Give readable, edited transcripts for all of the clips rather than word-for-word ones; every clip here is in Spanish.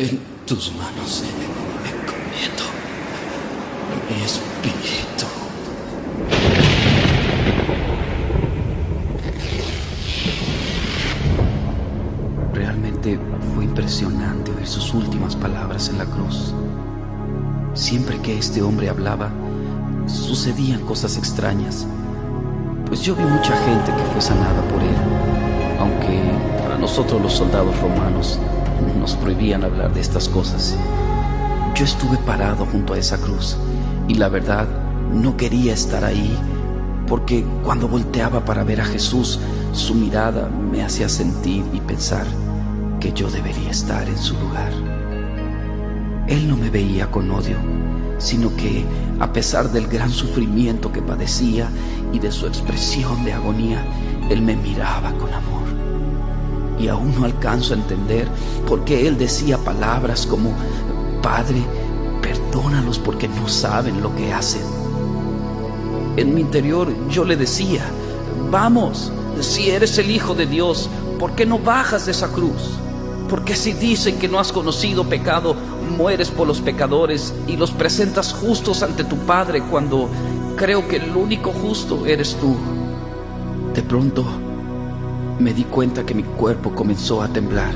En tus manos encomiendo mi espíritu. Realmente fue impresionante oír sus últimas palabras en la cruz. Siempre que este hombre hablaba, sucedían cosas extrañas, pues yo vi mucha gente que fue sanada por él, aunque para nosotros los soldados romanos nos prohibían hablar de estas cosas. Yo estuve parado junto a esa cruz y la verdad no quería estar ahí, porque cuando volteaba para ver a Jesús, su mirada me hacía sentir y pensar que yo debería estar en su lugar. Él no me veía con odio, sino que a pesar del gran sufrimiento que padecía y de su expresión de agonía, Él me miraba con amor. Y aún no alcanzo a entender por qué Él decía palabras como: Padre, perdónalos porque no saben lo que hacen. En mi interior yo le decía: vamos, si eres el Hijo de Dios, ¿por qué no bajas de esa cruz? Porque si dicen que no has conocido pecado, mueres por los pecadores y los presentas justos ante tu Padre, cuando creo que el único justo eres tú. De pronto me di cuenta que mi cuerpo comenzó a temblar,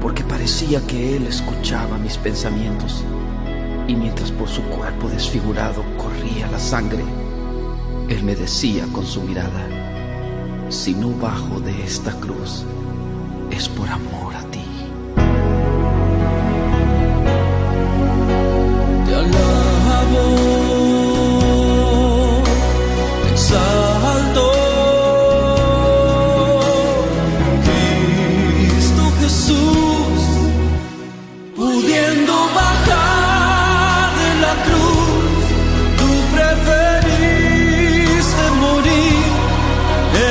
porque parecía que Él escuchaba mis pensamientos, y mientras por su cuerpo desfigurado corría la sangre, Él me decía con su mirada: si no bajo de esta cruz, es por amor a ti. Te alabo, te exalto, Cristo Jesús, pudiendo bajar de la cruz, tú preferiste morir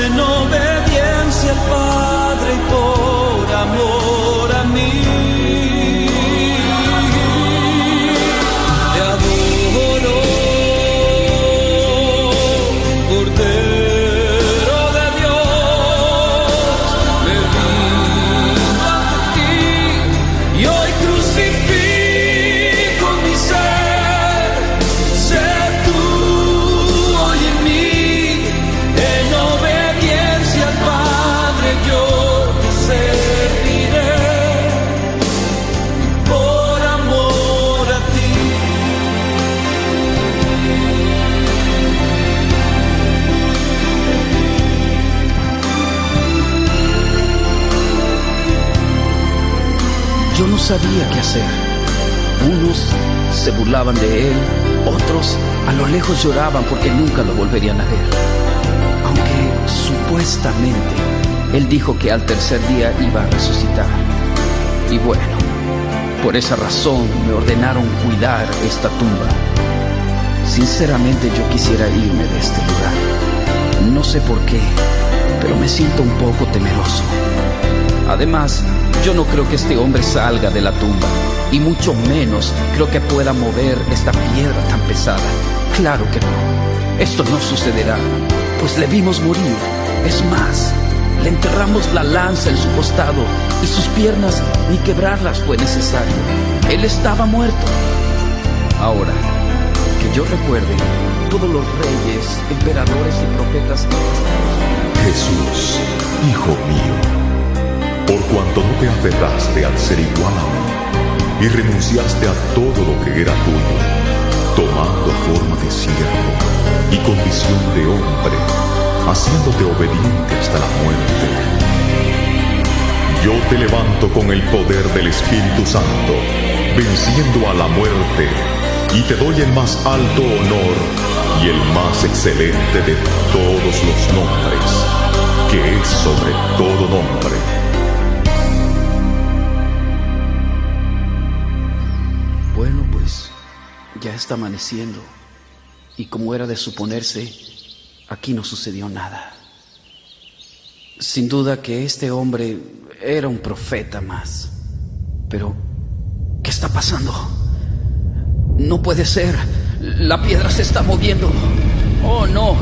en obediencia al Padre y por amor a mí. Te adoro, Cordero de Dios, me rindo ante ti y hoy crucifico mi ser. Sé tú hoy en mí, en obediencia al Padre yo te serviré, por amor a ti. Yo no sabía qué hacer. Unos se burlaban de Él, otros a lo lejos lloraban porque nunca lo volverían a ver. Aunque supuestamente Él dijo que al tercer día iba a resucitar. Y bueno, por esa razón me ordenaron cuidar esta tumba. Sinceramente yo quisiera irme de este lugar. No sé por qué, pero me siento un poco temeroso. Además, yo no creo que este hombre salga de la tumba, y mucho menos creo que pueda mover esta piedra tan pesada. Claro que no, esto no sucederá, pues le vimos morir. Es más, le enterramos la lanza en su costado, y sus piernas ni quebrarlas fue necesario. Él estaba muerto. Ahora, que yo recuerde, todos los reyes, emperadores y profetas... Jesús, Hijo mío, por cuanto no te aferraste al ser igual a mí y renunciaste a todo lo que era tuyo, tomando forma de siervo y condición de hombre, haciéndote obediente hasta la muerte, yo te levanto con el poder del Espíritu Santo, venciendo a la muerte, y te doy el más alto honor y el más excelente de todos los nombres, que es sobre todo nombre. Bueno, pues ya está amaneciendo, y como era de suponerse, aquí no sucedió nada. Sin duda que este hombre era un profeta más. Pero, ¿qué está pasando? No puede ser. La piedra se está moviendo. Oh, no.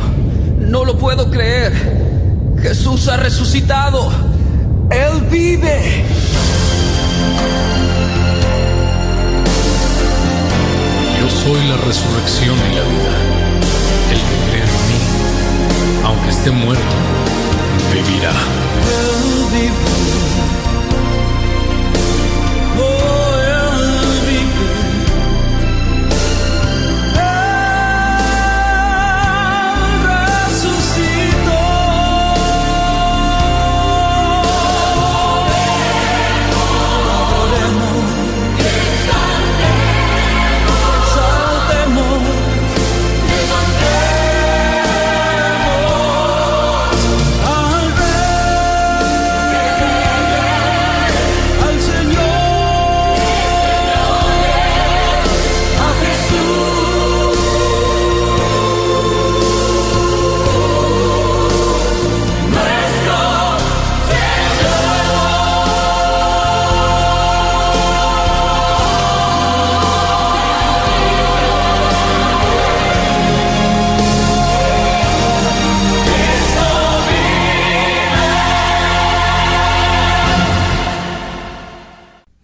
No lo puedo creer. Jesús ha resucitado. Él vive. Yo soy la resurrección y la vida. El que cree en mí, aunque esté muerto, vivirá. Él vive. Oh, Él vive. Él resucitó. Adoremos. Saltemos.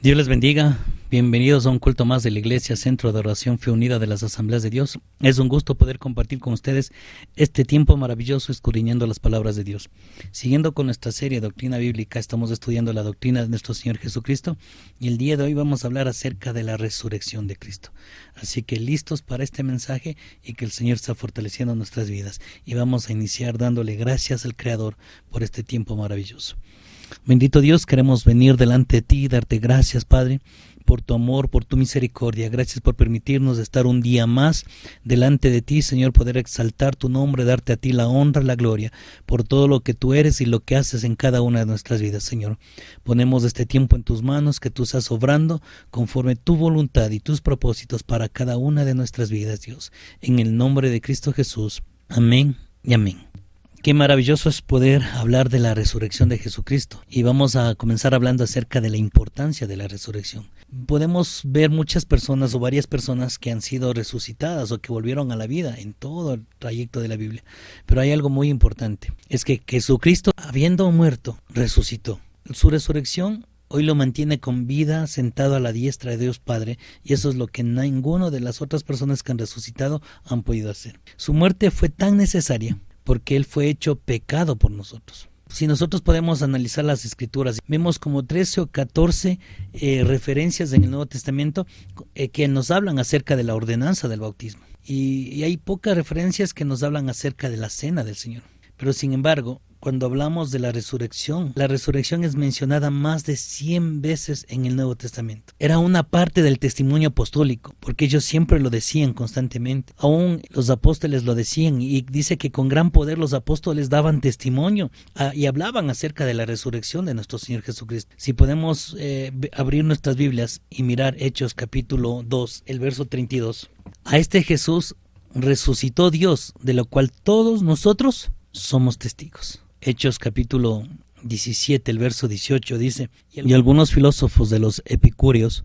Dios les bendiga. Bienvenidos a un culto más de la Iglesia Centro de Oración Fe Unida de las Asambleas de Dios. Es un gusto poder compartir con ustedes este tiempo maravilloso escudriñando las palabras de Dios. Siguiendo con nuestra serie Doctrina Bíblica, estamos estudiando la doctrina de nuestro Señor Jesucristo y el día de hoy vamos a hablar acerca de la resurrección de Cristo. Así que listos para este mensaje y que el Señor está fortaleciendo nuestras vidas. Y vamos a iniciar dándole gracias al Creador por este tiempo maravilloso. Bendito Dios, queremos venir delante de ti y darte gracias, Padre, por tu amor, por tu misericordia. Gracias por permitirnos estar un día más delante de ti, Señor, poder exaltar tu nombre, darte a ti la honra, la gloria, por todo lo que tú eres y lo que haces en cada una de nuestras vidas, Señor. Ponemos este tiempo en tus manos, que tú estás obrando conforme tu voluntad y tus propósitos para cada una de nuestras vidas, Dios. En el nombre de Cristo Jesús. Amén y amén. Qué maravilloso es poder hablar de la resurrección de Jesucristo. Y vamos a comenzar hablando acerca de la importancia de la resurrección. Podemos ver muchas personas o varias personas que han sido resucitadas o que volvieron a la vida en todo el trayecto de la Biblia. Pero hay algo muy importante. Es que Jesucristo, habiendo muerto, resucitó. Su resurrección hoy lo mantiene con vida, sentado a la diestra de Dios Padre, y eso es lo que ninguna de las otras personas que han resucitado han podido hacer. Su muerte fue tan necesaria porque Él fue hecho pecado por nosotros. Si nosotros podemos analizar las Escrituras, vemos como 13 o 14 referencias en el Nuevo Testamento que nos hablan acerca de la ordenanza del bautismo. Y hay pocas referencias que nos hablan acerca de la cena del Señor. Pero sin embargo, cuando hablamos de la resurrección es mencionada más de 100 veces en el Nuevo Testamento. Era una parte del testimonio apostólico, porque ellos siempre lo decían constantemente. Aún los apóstoles lo decían, y dice que con gran poder los apóstoles daban testimonio y hablaban acerca de la resurrección de nuestro Señor Jesucristo. Si podemos abrir nuestras Biblias y mirar Hechos capítulo 2, el verso 32. A este Jesús resucitó Dios, de lo cual todos nosotros somos testigos. Hechos capítulo 17, el verso 18 dice: y algunos filósofos de los epicúreos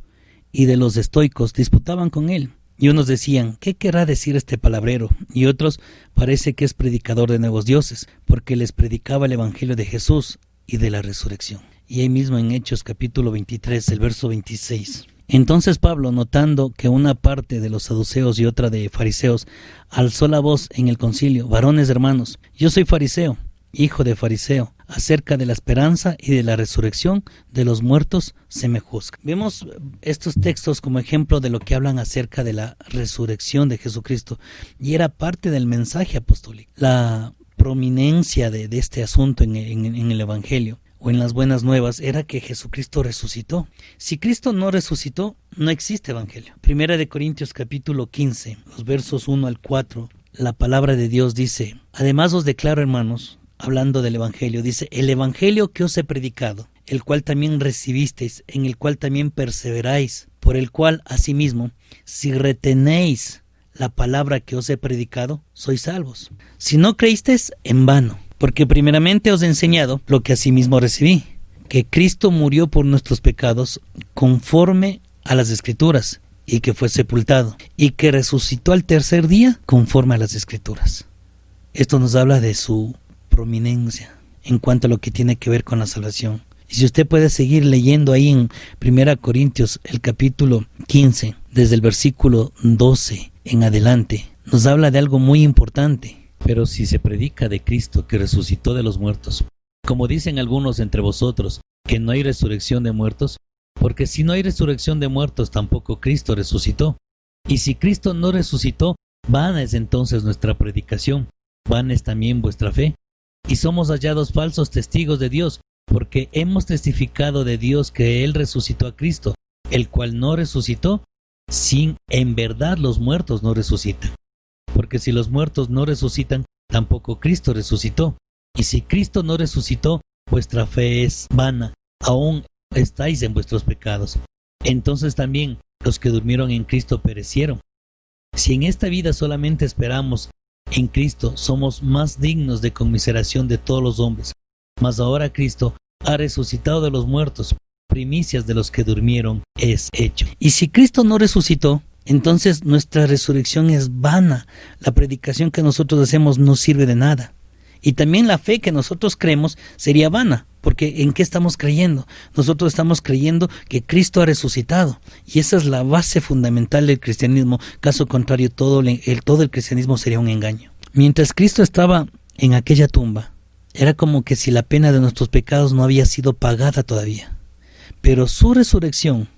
y de los estoicos disputaban con él, y unos decían: ¿qué querrá decir este palabrero? Y otros: parece que es predicador de nuevos dioses, porque les predicaba el evangelio de Jesús y de la resurrección. Y ahí mismo en Hechos capítulo 23, el verso 26. Entonces Pablo, notando que una parte de los saduceos y otra de fariseos, alzó la voz en el concilio: varones hermanos, yo soy fariseo, hijo de fariseo, acerca de la esperanza y de la resurrección de los muertos se me juzga. Vemos estos textos como ejemplo de lo que hablan acerca de la resurrección de Jesucristo, y era parte del mensaje apostólico. La prominencia de este asunto en el Evangelio o en las buenas nuevas era que Jesucristo resucitó. Si Cristo no resucitó, no existe Evangelio. Primera de Corintios capítulo 15, los versos 1 al 4, la palabra de Dios dice: además os declaro, hermanos, hablando del Evangelio, dice: el Evangelio que os he predicado, el cual también recibisteis, en el cual también perseveráis, por el cual asimismo, si retenéis la palabra que os he predicado, sois salvos. Si no creísteis, en vano, porque primeramente os he enseñado lo que asimismo recibí, que Cristo murió por nuestros pecados conforme a las Escrituras, y que fue sepultado, y que resucitó al tercer día conforme a las Escrituras. Esto nos habla de su prominencia en cuanto a lo que tiene que ver con la salvación. Y si usted puede seguir leyendo ahí en 1 Corintios el capítulo 15, desde el versículo 12 en adelante, nos habla de algo muy importante. Pero si se predica de Cristo que resucitó de los muertos, como dicen algunos entre vosotros, que no hay resurrección de muertos, porque si no hay resurrección de muertos, tampoco Cristo resucitó. Y si Cristo no resucitó, vana es entonces nuestra predicación, vana es también vuestra fe. Y somos hallados falsos testigos de Dios, porque hemos testificado de Dios que Él resucitó a Cristo, el cual no resucitó, sin en verdad los muertos no resucitan. Porque si los muertos no resucitan, tampoco Cristo resucitó. Y si Cristo no resucitó, vuestra fe es vana, aún estáis en vuestros pecados. Entonces también los que durmieron en Cristo perecieron. Si en esta vida solamente esperamos en Cristo, somos más dignos de conmiseración de todos los hombres. Mas ahora Cristo ha resucitado de los muertos, primicias de los que durmieron es hecho. Y si Cristo no resucitó, entonces nuestra resurrección es vana. La predicación que nosotros hacemos no sirve de nada. Y también la fe que nosotros creemos sería vana, porque ¿en qué estamos creyendo? Nosotros estamos creyendo que Cristo ha resucitado, y esa es la base fundamental del cristianismo. Caso contrario, todo el cristianismo sería un engaño. Mientras Cristo estaba en aquella tumba, era como que si la pena de nuestros pecados no había sido pagada todavía. Pero su resurrección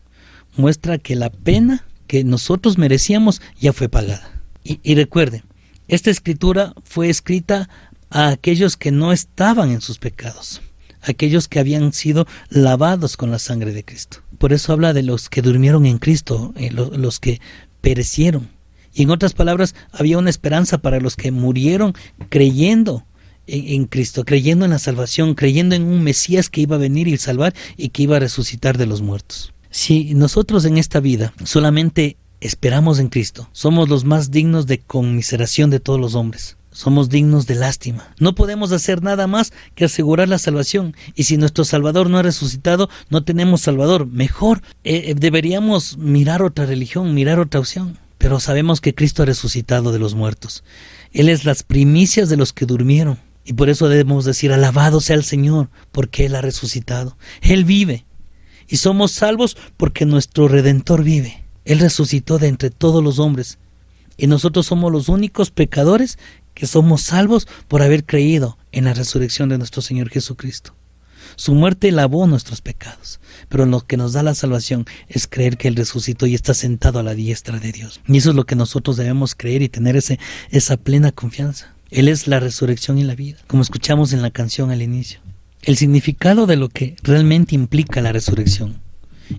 muestra que la pena que nosotros merecíamos ya fue pagada. Y recuerde, esta escritura fue escrita a aquellos que no estaban en sus pecados, aquellos que habían sido lavados con la sangre de Cristo. Por eso habla de los que durmieron en Cristo, los que perecieron. Y en otras palabras, había una esperanza para los que murieron creyendo en Cristo, creyendo en la salvación, creyendo en un Mesías que iba a venir y salvar y que iba a resucitar de los muertos. Si nosotros en esta vida solamente esperamos en Cristo, somos los más dignos de conmiseración de todos los hombres. Somos dignos de lástima. No podemos hacer nada más que asegurar la salvación. Y si nuestro Salvador no ha resucitado, no tenemos Salvador. Mejor deberíamos mirar otra religión, mirar otra opción. Pero sabemos que Cristo ha resucitado de los muertos. Él es las primicias de los que durmieron. Y por eso debemos decir: alabado sea el Señor, porque Él ha resucitado. Él vive. Y somos salvos porque nuestro Redentor vive. Él resucitó de entre todos los hombres. Y nosotros somos los únicos pecadores que somos salvos por haber creído en la resurrección de nuestro Señor Jesucristo. Su muerte lavó nuestros pecados, pero lo que nos da la salvación es creer que Él resucitó y está sentado a la diestra de Dios. Y eso es lo que nosotros debemos creer y tener esa plena confianza. Él es la resurrección y la vida, como escuchamos en la canción al inicio. El significado de lo que realmente implica la resurrección.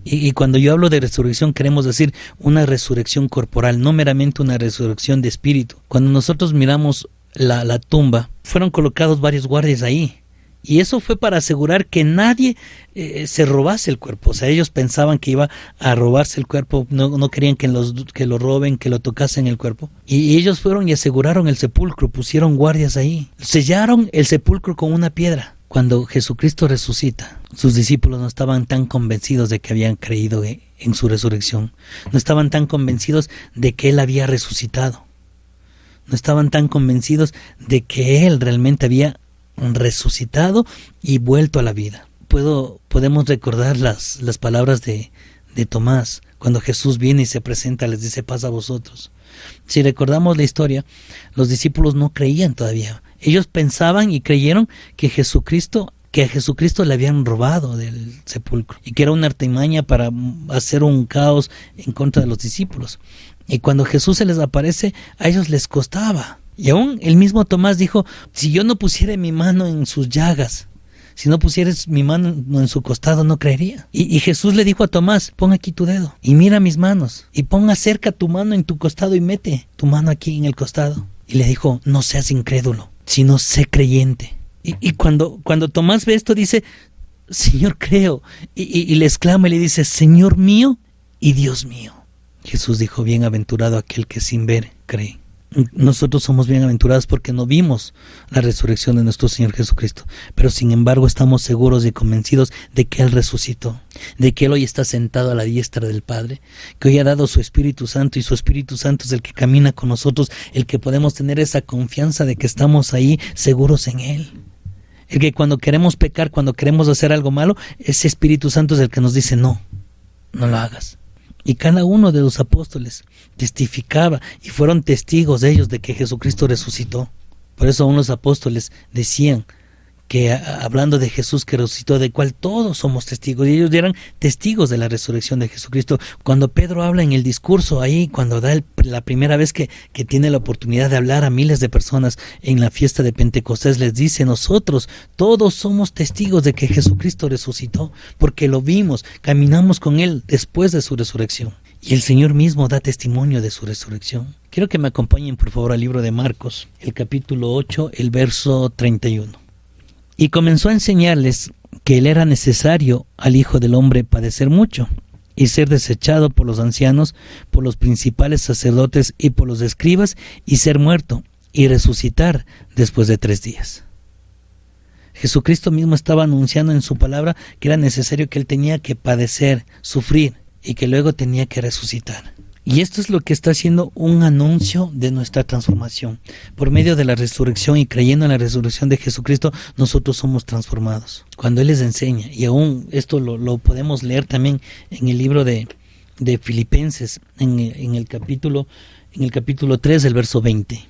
Y cuando yo hablo de resurrección, queremos decir una resurrección corporal, no meramente una resurrección de espíritu. Cuando nosotros miramos la tumba, fueron colocados varios guardias ahí. Y eso fue para asegurar que nadie se robase el cuerpo. O sea, ellos pensaban que iba a robarse el cuerpo, no querían que lo roben, que lo tocasen el cuerpo. Y ellos fueron y aseguraron el sepulcro, pusieron guardias ahí. Sellaron el sepulcro con una piedra. Cuando Jesucristo resucita, sus discípulos no estaban tan convencidos de que habían creído en su resurrección. No estaban tan convencidos de que Él había resucitado. No estaban tan convencidos de que Él realmente había resucitado y vuelto a la vida. Podemos recordar las palabras de Tomás, cuando Jesús viene y se presenta, les dice: paz a vosotros. Si recordamos la historia, los discípulos no creían todavía. Ellos pensaban y creyeron que a Jesucristo le habían robado del sepulcro y que era una artimaña para hacer un caos en contra de los discípulos. Y cuando Jesús se les aparece, a ellos les costaba. Y aún el mismo Tomás dijo: si yo no pusiera mi mano en sus llagas, si no pusieras mi mano en su costado, no creería. Y Jesús le dijo a Tomás: pon aquí tu dedo y mira mis manos, y pon acerca tu mano en tu costado y mete tu mano aquí en el costado. Y le dijo: no seas incrédulo, sino sé creyente. Y cuando Tomás ve esto, dice: Señor, creo. Y le exclama y le dice: Señor mío y Dios mío. Jesús dijo: bienaventurado aquel que sin ver cree. Nosotros somos bienaventurados porque no vimos la resurrección de nuestro Señor Jesucristo, pero sin embargo estamos seguros y convencidos de que Él resucitó, de que Él hoy está sentado a la diestra del Padre, que hoy ha dado su Espíritu Santo, y su Espíritu Santo es el que camina con nosotros, el que podemos tener esa confianza de que estamos ahí seguros en Él. El que cuando queremos pecar, cuando queremos hacer algo malo, ese Espíritu Santo es el que nos dice: no lo hagas. Y cada uno de los apóstoles testificaba y fueron testigos de ellos de que Jesucristo resucitó. Por eso aún los apóstoles decían que, hablando de Jesús que resucitó, de cual todos somos testigos, y ellos eran testigos de la resurrección de Jesucristo. Cuando Pedro habla en el discurso ahí, cuando da la primera vez que tiene la oportunidad de hablar a miles de personas en la fiesta de Pentecostés, les dice: nosotros todos somos testigos de que Jesucristo resucitó, porque lo vimos, caminamos con Él después de su resurrección. Y el Señor mismo da testimonio de su resurrección. Quiero que me acompañen por favor al libro de Marcos, el capítulo 8, el verso 31. Y comenzó a enseñarles que le era necesario al Hijo del Hombre padecer mucho, y ser desechado por los ancianos, por los principales sacerdotes y por los escribas, y ser muerto, y resucitar después de 3 días. Jesucristo mismo estaba anunciando en su palabra que era necesario, que Él tenía que padecer, sufrir, y que luego tenía que resucitar. Y esto es lo que está haciendo un anuncio de nuestra transformación. Por medio de la resurrección y creyendo en la resurrección de Jesucristo, nosotros somos transformados. Cuando Él les enseña, y aún esto lo podemos leer también en el libro de Filipenses, en el capítulo 3, el verso 20.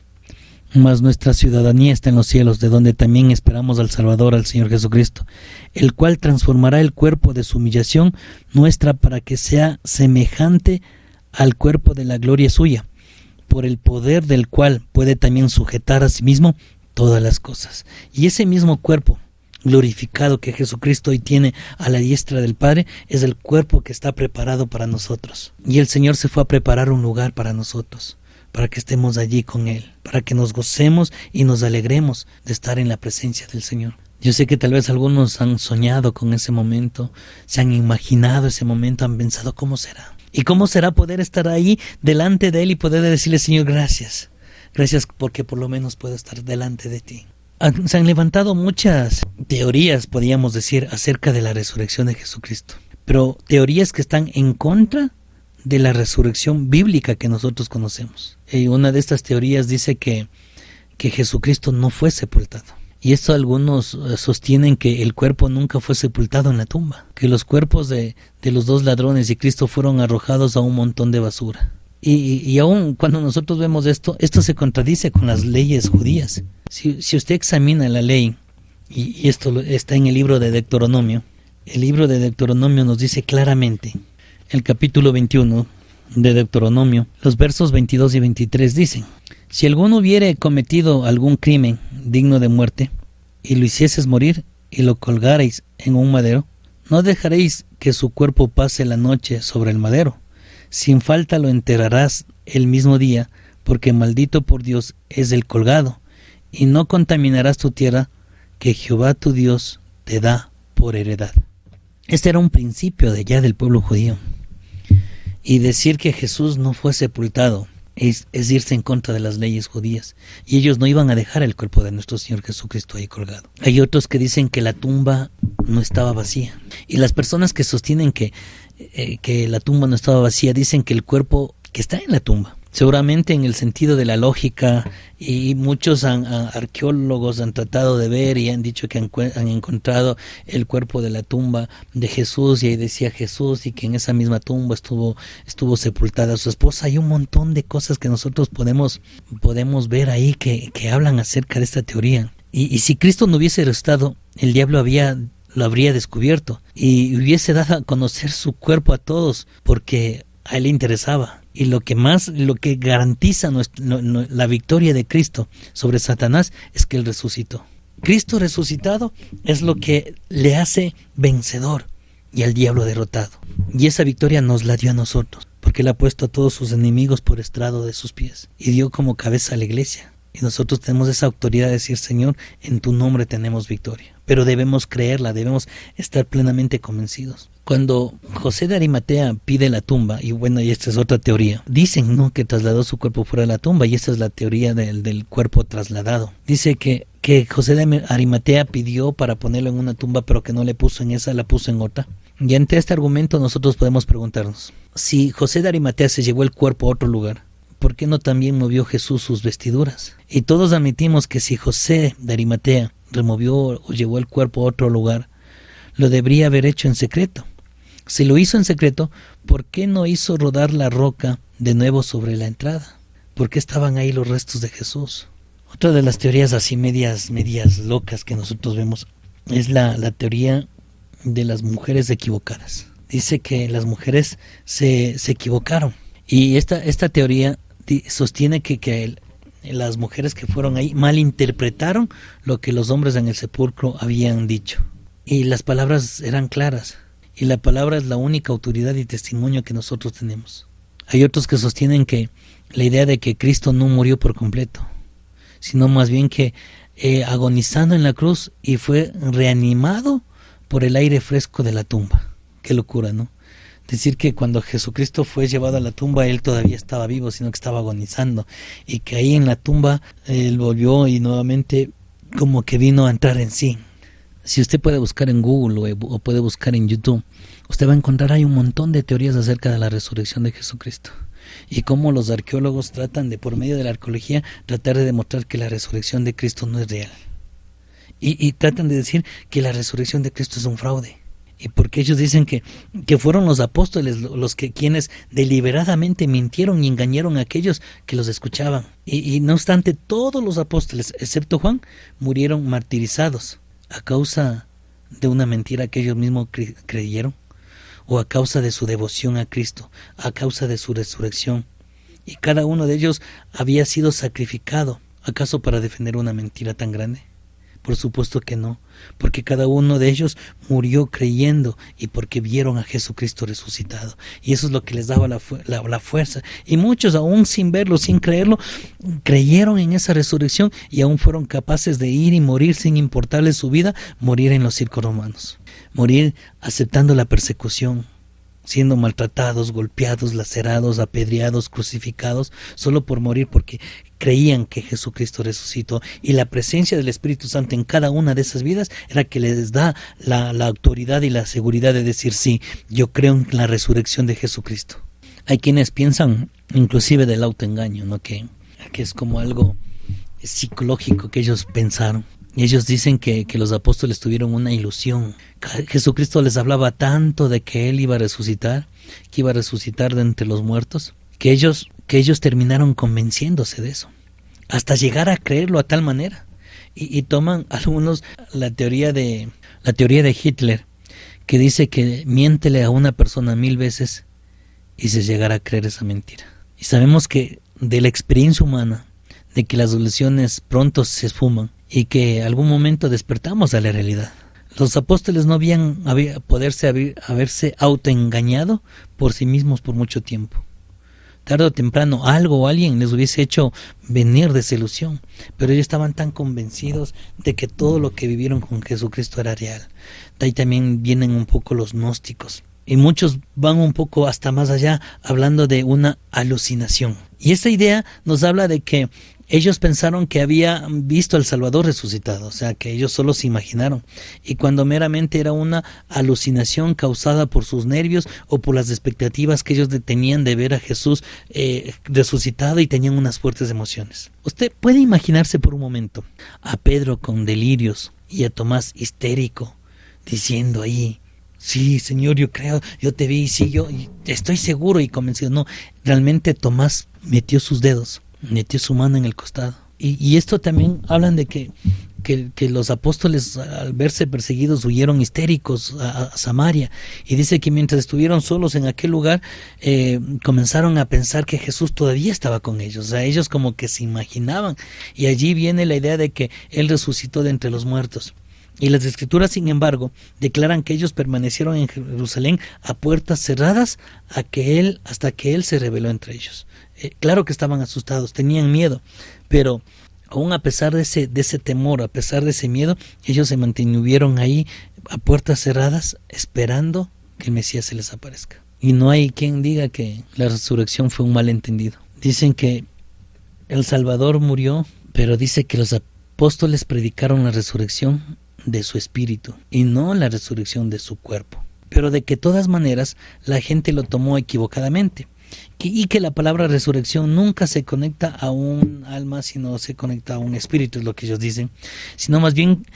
Mas nuestra ciudadanía está en los cielos, de donde también esperamos al Salvador, al Señor Jesucristo, el cual transformará el cuerpo de su humillación nuestra para que sea semejante al cuerpo de la gloria suya, por el poder del cual puede también sujetar a sí mismo todas las cosas. Y ese mismo cuerpo glorificado que Jesucristo hoy tiene a la diestra del Padre es el cuerpo que está preparado para nosotros. Y el Señor se fue a preparar un lugar para nosotros, para que estemos allí con Él, para que nos gocemos y nos alegremos de estar en la presencia del Señor. Yo sé que tal vez algunos han soñado con ese momento, se han imaginado ese momento, han pensado: ¿cómo será? ¿Y cómo será poder estar ahí delante de Él y poder decirle: Señor, gracias? Gracias porque por lo menos puedo estar delante de ti. Se han levantado muchas teorías, podríamos decir, acerca de la resurrección de Jesucristo. Pero teorías que están en contra de la resurrección bíblica que nosotros conocemos. Y una de estas teorías dice que Jesucristo no fue sepultado. Y esto algunos sostienen que el cuerpo nunca fue sepultado en la tumba, que los cuerpos de los 2 ladrones y Cristo fueron arrojados a un montón de basura. Y aún cuando nosotros vemos esto se contradice con las leyes judías. Si usted examina la ley, y esto está en el libro de Deuteronomio, el libro de Deuteronomio nos dice claramente, el capítulo 21 de Deuteronomio, los versos 22 y 23 dicen: si alguno hubiere cometido algún crimen digno de muerte, y lo hicieses morir, y lo colgareis en un madero, no dejaréis que su cuerpo pase la noche sobre el madero. Sin falta lo enterrarás el mismo día, porque maldito por Dios es el colgado, y no contaminarás tu tierra, que Jehová tu Dios te da por heredad. Este era un principio de ya del pueblo judío. Y decir que Jesús no fue sepultado es irse en contra de las leyes judías, y ellos no iban a dejar el cuerpo de nuestro Señor Jesucristo ahí colgado. Hay otros que dicen que la tumba no estaba vacía, y las personas que sostienen que la tumba no estaba vacía dicen que el cuerpo que está en la tumba, seguramente en el sentido de la lógica, y muchos arqueólogos han tratado de ver y han dicho que han encontrado el cuerpo de la tumba de Jesús, y ahí decía Jesús, y que en esa misma tumba estuvo sepultada su esposa. Hay un montón de cosas que nosotros podemos ver ahí que hablan acerca de esta teoría. Y si Cristo no hubiese resucitado, el diablo lo habría descubierto y hubiese dado a conocer su cuerpo a todos, porque a él le interesaba. Y lo que garantiza la victoria de Cristo sobre Satanás es que él resucitó. Cristo resucitado es lo que le hace vencedor y al diablo derrotado. Y esa victoria nos la dio a nosotros, porque él ha puesto a todos sus enemigos por estrado de sus pies y dio como cabeza a la iglesia. Y nosotros tenemos esa autoridad de decir: Señor, en tu nombre tenemos victoria. Pero debemos creerla, debemos estar plenamente convencidos. Cuando José de Arimatea pide la tumba, y bueno, y esta es otra teoría, dicen, ¿no?, que trasladó su cuerpo fuera de la tumba, y esta es la teoría del cuerpo trasladado. Dice que José de Arimatea pidió para ponerlo en una tumba, pero que no le puso en esa, la puso en otra. Y ante este argumento nosotros podemos preguntarnos: si José de Arimatea se llevó el cuerpo a otro lugar, ¿por qué no también movió Jesús sus vestiduras? Y todos admitimos que si José de Arimatea removió o llevó el cuerpo a otro lugar, lo debería haber hecho en secreto. Si lo hizo en secreto, ¿por qué no hizo rodar la roca de nuevo sobre la entrada? ¿Por qué estaban ahí los restos de Jesús? Otra de las teorías así medias locas que nosotros vemos es la teoría de las mujeres equivocadas. Dice que las mujeres se equivocaron. Y esta teoría sostiene que las mujeres que fueron ahí malinterpretaron lo que los hombres en el sepulcro habían dicho. Y las palabras eran claras. Y la palabra es la única autoridad y testimonio que nosotros tenemos. Hay otros que sostienen que la idea de que Cristo no murió por completo, sino más bien que agonizando en la cruz y fue reanimado por el aire fresco de la tumba. Qué locura, ¿no? Decir que cuando Jesucristo fue llevado a la tumba, él todavía estaba vivo, sino que estaba agonizando, y que ahí en la tumba él volvió y nuevamente como que vino a entrar en sí. Si usted puede buscar en Google o puede buscar en YouTube, usted va a encontrar ahí un montón de teorías acerca de la resurrección de Jesucristo, y cómo los arqueólogos tratan de, por medio de la arqueología, tratar de demostrar que la resurrección de Cristo no es real, y tratan de decir que la resurrección de Cristo es un fraude. Y porque ellos dicen que fueron los apóstoles quienes deliberadamente mintieron y engañaron a aquellos que los escuchaban. Y no obstante, todos los apóstoles, excepto Juan, murieron martirizados a causa de una mentira que ellos mismos creyeron, o a causa de su devoción a Cristo, a causa de su resurrección. Y cada uno de ellos había sido sacrificado, ¿acaso para defender una mentira tan grande? Por supuesto que no, porque cada uno de ellos murió creyendo y porque vieron a Jesucristo resucitado, y eso es lo que les daba la fuerza. Y muchos, aún sin verlo, sin creerlo, creyeron en esa resurrección y aún fueron capaces de ir y morir sin importarles su vida, morir en los circos romanos, morir aceptando la persecución, siendo maltratados, golpeados, lacerados, apedreados, crucificados, solo por morir, porque creían que Jesucristo resucitó. Y la presencia del Espíritu Santo en cada una de esas vidas era que les da la autoridad y la seguridad de decir: sí, yo creo en la resurrección de Jesucristo. Hay quienes piensan inclusive del autoengaño, ¿no? Que es como algo psicológico que ellos pensaron. Y ellos dicen que los apóstoles tuvieron una ilusión. Jesucristo les hablaba tanto de que Él iba a resucitar, que iba a resucitar de entre los muertos, que ellos terminaron convenciéndose de eso, hasta llegar a creerlo a tal manera. Y toman algunos la teoría de Hitler, que dice que miéntele a una persona 1000 veces y se llegará a creer esa mentira. Y sabemos que de la experiencia humana, de que las ilusiones pronto se esfuman, y que algún momento despertamos a la realidad. Los apóstoles no habían haberse autoengañado por sí mismos por mucho tiempo. Tarde o temprano algo o alguien les hubiese hecho venir de esa ilusión, pero ellos estaban tan convencidos de que todo lo que vivieron con Jesucristo era real. De ahí también vienen un poco los gnósticos, y muchos van un poco hasta más allá hablando de una alucinación. Y esta idea nos habla de que ellos pensaron que habían visto al Salvador resucitado, o sea, que ellos solo se imaginaron, y cuando meramente era una alucinación causada por sus nervios o por las expectativas que ellos tenían de ver a Jesús resucitado, y tenían unas fuertes emociones. Usted puede imaginarse por un momento a Pedro con delirios y a Tomás histérico, diciendo ahí: sí, Señor, yo creo, yo te vi, sí, yo estoy seguro y convencido. No, realmente Tomás metió sus dedos, metió su mano en el costado. Y esto también hablan de que los apóstoles, al verse perseguidos, huyeron histéricos a Samaria. Y dice que mientras estuvieron solos en aquel lugar, comenzaron a pensar que Jesús todavía estaba con ellos. O sea, ellos como que se imaginaban. Y allí viene la idea de que Él resucitó de entre los muertos. Y las Escrituras, sin embargo, declaran que ellos permanecieron en Jerusalén a puertas cerradas hasta que Él se reveló entre ellos. Claro que estaban asustados, tenían miedo, pero aún a pesar de ese temor, a pesar de ese miedo, ellos se mantuvieron ahí a puertas cerradas esperando que el Mesías se les aparezca. Y no hay quien diga que la resurrección fue un malentendido. Dicen que el Salvador murió, pero dice que los apóstoles predicaron la resurrección de su espíritu y no la resurrección de su cuerpo, pero de que de todas maneras la gente lo tomó equivocadamente, y que la palabra resurrección nunca se conecta a un alma, sino se conecta a un espíritu, es lo que ellos dicen, sino más bien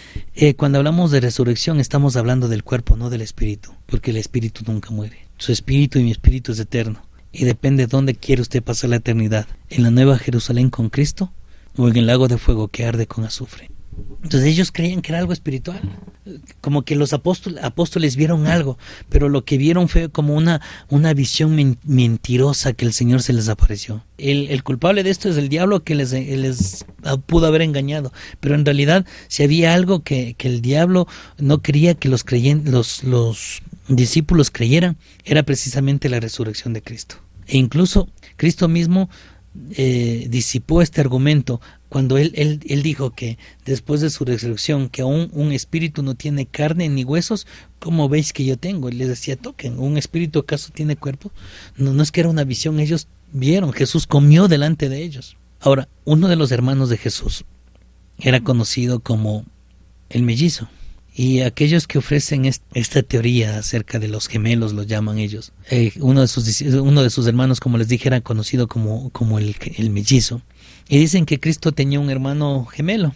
cuando hablamos de resurrección estamos hablando del cuerpo, no del espíritu, porque el espíritu nunca muere. Su espíritu y mi espíritu es eterno, y depende de dónde quiere usted pasar la eternidad, en la Nueva Jerusalén con Cristo o en el lago de fuego que arde con azufre. Entonces ellos creían que era algo espiritual, como que los apóstoles vieron algo, pero lo que vieron fue como una visión mentirosa, que el Señor se les apareció. El culpable de esto es el diablo, que les pudo haber engañado, pero en realidad si había algo que el diablo no quería que los discípulos creyeran, era precisamente la resurrección de Cristo. E incluso Cristo mismo disipó este argumento cuando él dijo que después de su resurrección, que aún un espíritu no tiene carne ni huesos, ¿cómo veis que yo tengo? Y les decía: toquen, ¿un espíritu acaso tiene cuerpo? No es que era una visión, ellos vieron, Jesús comió delante de ellos. Ahora, uno de los hermanos de Jesús era conocido como el mellizo. Y aquellos que ofrecen esta teoría acerca de los gemelos, lo llaman ellos, uno de sus hermanos, como les dije, era conocido como el mellizo, y dicen que Cristo tenía un hermano gemelo,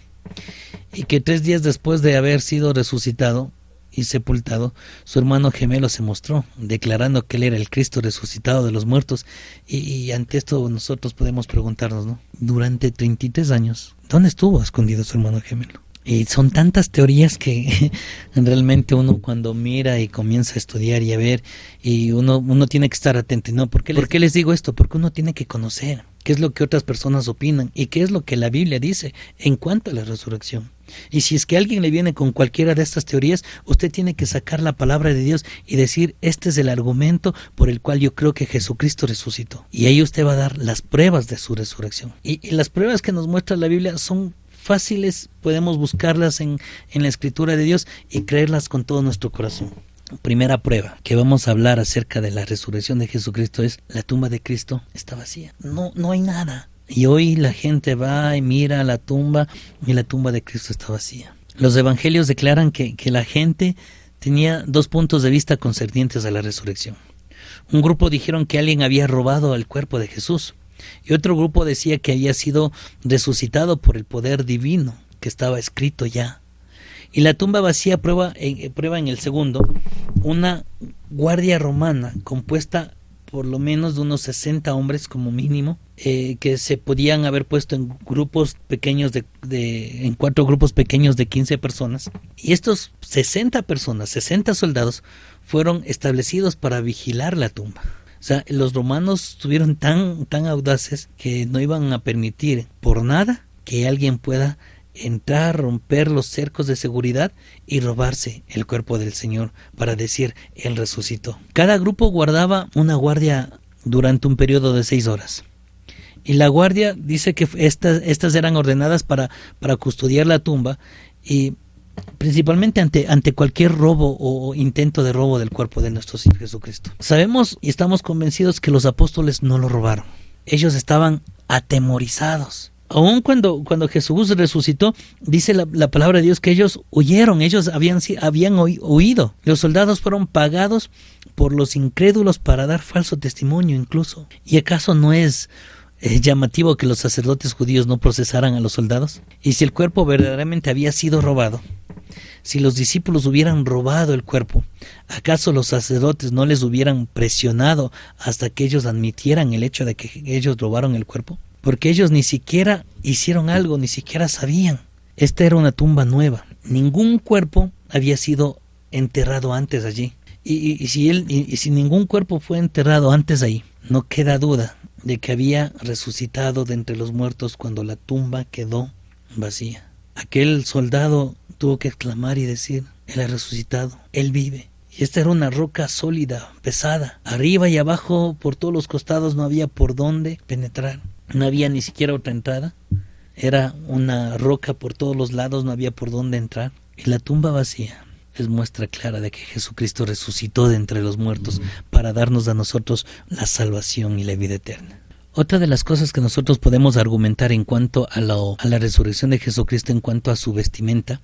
y que 3 días después de haber sido resucitado y sepultado, su hermano gemelo se mostró, declarando que él era el Cristo resucitado de los muertos. Y ante esto nosotros podemos preguntarnos, ¿no? Durante 33 años, ¿dónde estuvo escondido su hermano gemelo? Y son tantas teorías que realmente uno cuando mira y comienza a estudiar y a ver, y uno tiene que estar atento, ¿no? ¿Por qué les digo esto? Porque uno tiene que conocer qué es lo que otras personas opinan y qué es lo que la Biblia dice en cuanto a la resurrección. Y si es que alguien le viene con cualquiera de estas teorías, usted tiene que sacar la palabra de Dios y decir: este es el argumento por el cual yo creo que Jesucristo resucitó. Y ahí usted va a dar las pruebas de su resurrección. Y las pruebas que nos muestra la Biblia son fáciles, podemos buscarlas en la Escritura de Dios y creerlas con todo nuestro corazón. Primera prueba que vamos a hablar acerca de la resurrección de Jesucristo es: la tumba de Cristo está vacía. No hay nada. Y hoy la gente va y mira a la tumba y la tumba de Cristo está vacía. Los evangelios declaran que la gente tenía 2 puntos de vista concernientes a la resurrección. Un grupo dijeron que alguien había robado el cuerpo de Jesús, y otro grupo decía que había sido resucitado por el poder divino, que estaba escrito ya. Y la tumba vacía prueba en el segundo una guardia romana compuesta por lo menos de unos 60 hombres como mínimo, que se podían haber puesto en grupos pequeños en 4 grupos pequeños de 15 personas. Y estos 60 personas, 60 soldados, fueron establecidos para vigilar la tumba. O sea, los romanos estuvieron tan audaces que no iban a permitir por nada que alguien pueda entrar, romper los cercos de seguridad y robarse el cuerpo del Señor para decir: Él resucitó. Cada grupo guardaba una guardia durante un periodo de 6 horas. Y la guardia dice que estas eran ordenadas para custodiar la tumba, y principalmente ante cualquier robo o intento de robo del cuerpo de nuestro Señor Jesucristo. Sabemos y estamos convencidos que los apóstoles no lo robaron. Ellos estaban atemorizados. Aun cuando Jesús resucitó, dice la palabra de Dios que ellos huyeron, ellos habían huido. Los soldados fueron pagados por los incrédulos para dar falso testimonio incluso. ¿Y acaso no es llamativo que los sacerdotes judíos no procesaran a los soldados? Y si el cuerpo verdaderamente había sido robado, si los discípulos hubieran robado el cuerpo, ¿acaso los sacerdotes no les hubieran presionado hasta que ellos admitieran el hecho de que ellos robaron el cuerpo? Porque ellos ni siquiera hicieron algo, ni siquiera sabían. Esta era una tumba nueva. Ningún cuerpo había sido enterrado antes allí. Y si ningún cuerpo fue enterrado antes ahí, no queda duda de que había resucitado de entre los muertos cuando la tumba quedó vacía. Aquel soldado tuvo que exclamar y decir: Él ha resucitado, Él vive. Y esta era una roca sólida, pesada. Arriba y abajo, por todos los costados, no había por dónde penetrar. No había ni siquiera otra entrada. Era una roca por todos los lados, no había por dónde entrar. Y la tumba vacía es muestra clara de que Jesucristo resucitó de entre los muertos para darnos a nosotros la salvación y la vida eterna. Otra de las cosas que nosotros podemos argumentar en cuanto a la resurrección de Jesucristo, en cuanto a su vestimenta,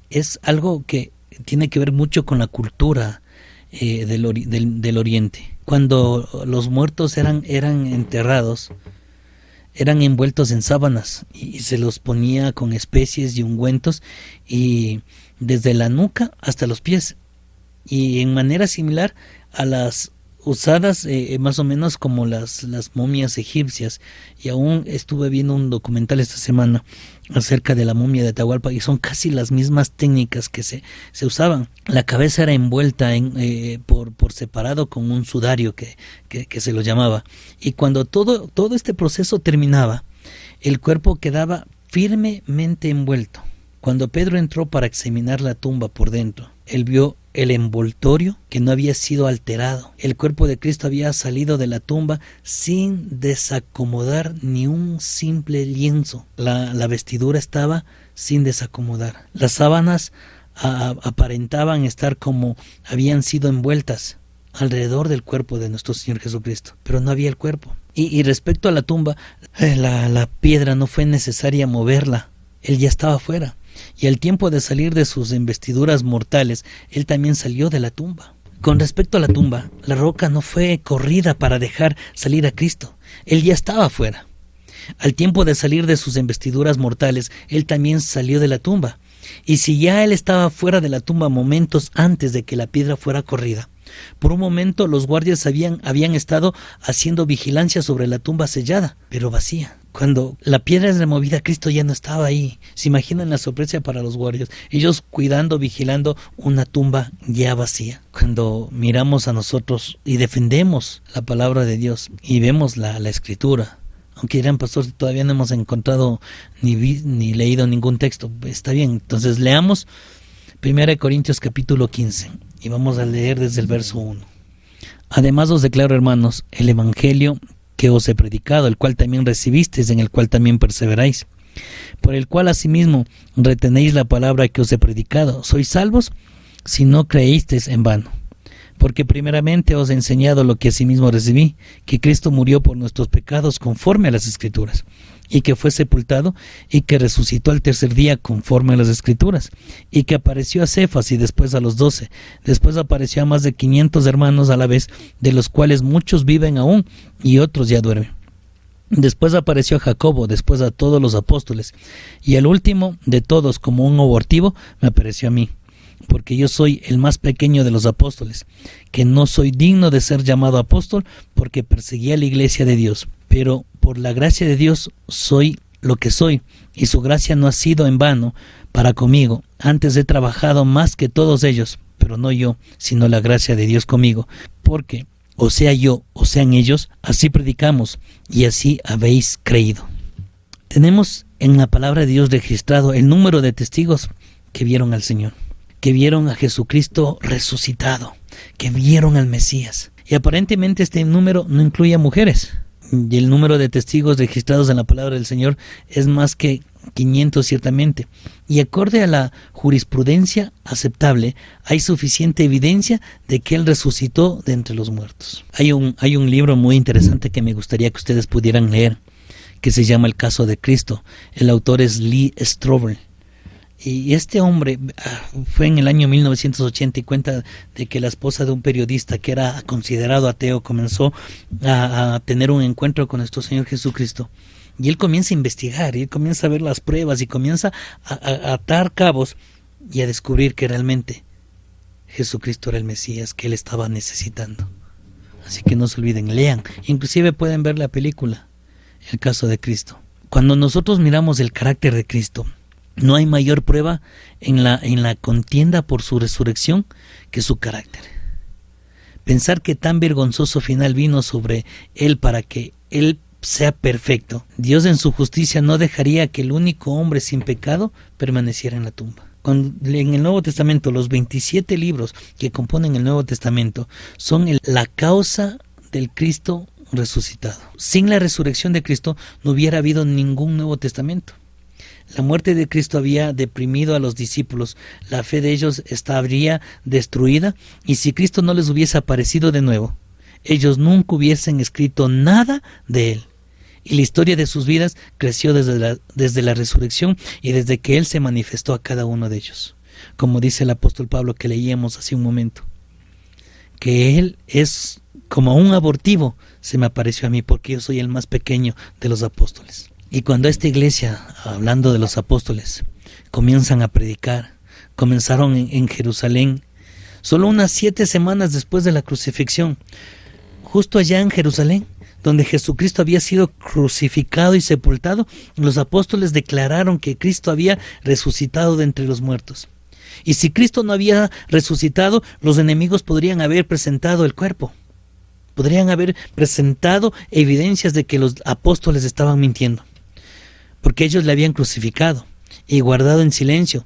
es algo que tiene que ver mucho con la cultura del Oriente. Cuando los muertos eran enterrados, eran envueltos en sábanas y se los ponía con especies y ungüentos, y desde la nuca hasta los pies, y en manera similar a las usadas más o menos como las momias egipcias. Y aún estuve viendo un documental esta semana acerca de la momia de Atahualpa, y son casi las mismas técnicas que se usaban. La cabeza era envuelta por separado con un sudario que se lo llamaba, y cuando todo este proceso terminaba, el cuerpo quedaba firmemente envuelto. Cuando Pedro entró para examinar la tumba por dentro, él vio el envoltorio que no había sido alterado. El cuerpo de Cristo había salido de la tumba sin desacomodar ni un simple lienzo. La vestidura estaba sin desacomodar. Las sábanas aparentaban estar como habían sido envueltas alrededor del cuerpo de nuestro Señor Jesucristo, pero no había el cuerpo. Y respecto a la tumba, la piedra no fue necesaria moverla. Él ya estaba fuera. Y al tiempo de salir de sus investiduras mortales, él también salió de la tumba. Con respecto a la tumba, la roca no fue corrida para dejar salir a Cristo. Él ya estaba fuera. Al tiempo de salir de sus investiduras mortales, él también salió de la tumba. Y si ya él estaba fuera de la tumba momentos antes de que la piedra fuera corrida, por un momento los guardias habían estado haciendo vigilancia sobre la tumba sellada, pero vacía. Cuando la piedra es removida, Cristo ya no estaba ahí. ¿Se imaginan la sorpresa para los guardias? Ellos vigilando una tumba ya vacía. Cuando miramos a nosotros y defendemos la palabra de Dios y vemos la Escritura, aunque dirán: pastor, todavía no hemos encontrado ni leído ningún texto. Está bien, entonces leamos 1 Corintios capítulo 15 y vamos a leer desde el verso 1. Además os declaro, hermanos, el evangelio que os he predicado, el cual también recibisteis, en el cual también perseveráis, por el cual asimismo retenéis la palabra que os he predicado. Sois salvos si no creísteis en vano. Porque primeramente os he enseñado lo que asimismo recibí, que Cristo murió por nuestros pecados conforme a las Escrituras, y que fue sepultado, y que resucitó al tercer día conforme a las Escrituras, y que apareció a Cefas y después a los 12, después apareció a más de 500 hermanos a la vez, de los cuales muchos viven aún y otros ya duermen. Después apareció a Jacobo, después a todos los apóstoles, y el último de todos, como un abortivo, me apareció a mí, porque yo soy el más pequeño de los apóstoles, que no soy digno de ser llamado apóstol, porque perseguí a la iglesia de Dios. Pero por la gracia de Dios soy lo que soy, y su gracia no ha sido en vano para conmigo. Antes he trabajado más que todos ellos, pero no yo, sino la gracia de Dios conmigo. Porque, o sea yo, o sean ellos, así predicamos, y así habéis creído. Tenemos en la palabra de Dios registrado el número de testigos que vieron al Señor, que vieron a Jesucristo resucitado, que vieron al Mesías. Y aparentemente este número no incluye a mujeres. Y el número de testigos registrados en la palabra del Señor es más que 500 ciertamente, y acorde a la jurisprudencia aceptable, hay suficiente evidencia de que Él resucitó de entre los muertos. Hay un libro muy interesante que me gustaría que ustedes pudieran leer, que se llama El caso de Cristo. El autor es Lee Strobel. Y este hombre fue en el año 1980 y cuenta de que la esposa de un periodista que era considerado ateo comenzó a tener un encuentro con nuestro Señor Jesucristo. Y él comienza a investigar, y él comienza a ver las pruebas y comienza a atar cabos y a descubrir que realmente Jesucristo era el Mesías que él estaba necesitando. Así que no se olviden, lean, inclusive pueden ver la película El caso de Cristo. Cuando nosotros miramos el carácter de Cristo, no hay mayor prueba en la contienda por su resurrección que su carácter. Pensar que tan vergonzoso final vino sobre él para que él sea perfecto. Dios en su justicia no dejaría que el único hombre sin pecado permaneciera en la tumba. En el Nuevo Testamento, los 27 libros que componen el Nuevo Testamento son la causa del Cristo resucitado. Sin la resurrección de Cristo no hubiera habido ningún Nuevo Testamento. La muerte de Cristo había deprimido a los discípulos, la fe de ellos estaría destruida, y si Cristo no les hubiese aparecido de nuevo, ellos nunca hubiesen escrito nada de Él. Y la historia de sus vidas creció desde la resurrección y desde que Él se manifestó a cada uno de ellos. Como dice el apóstol Pablo que leíamos hace un momento, que Él es como un abortivo, se me apareció a mí porque yo soy el más pequeño de los apóstoles. Y cuando esta iglesia, hablando de los apóstoles, comienzan a predicar, comenzaron en Jerusalén, solo unas 7 semanas después de la crucifixión, justo allá en Jerusalén, donde Jesucristo había sido crucificado y sepultado, los apóstoles declararon que Cristo había resucitado de entre los muertos. Y si Cristo no había resucitado, los enemigos podrían haber presentado el cuerpo. Podrían haber presentado evidencias de que los apóstoles estaban mintiendo, porque ellos le habían crucificado y guardado en silencio.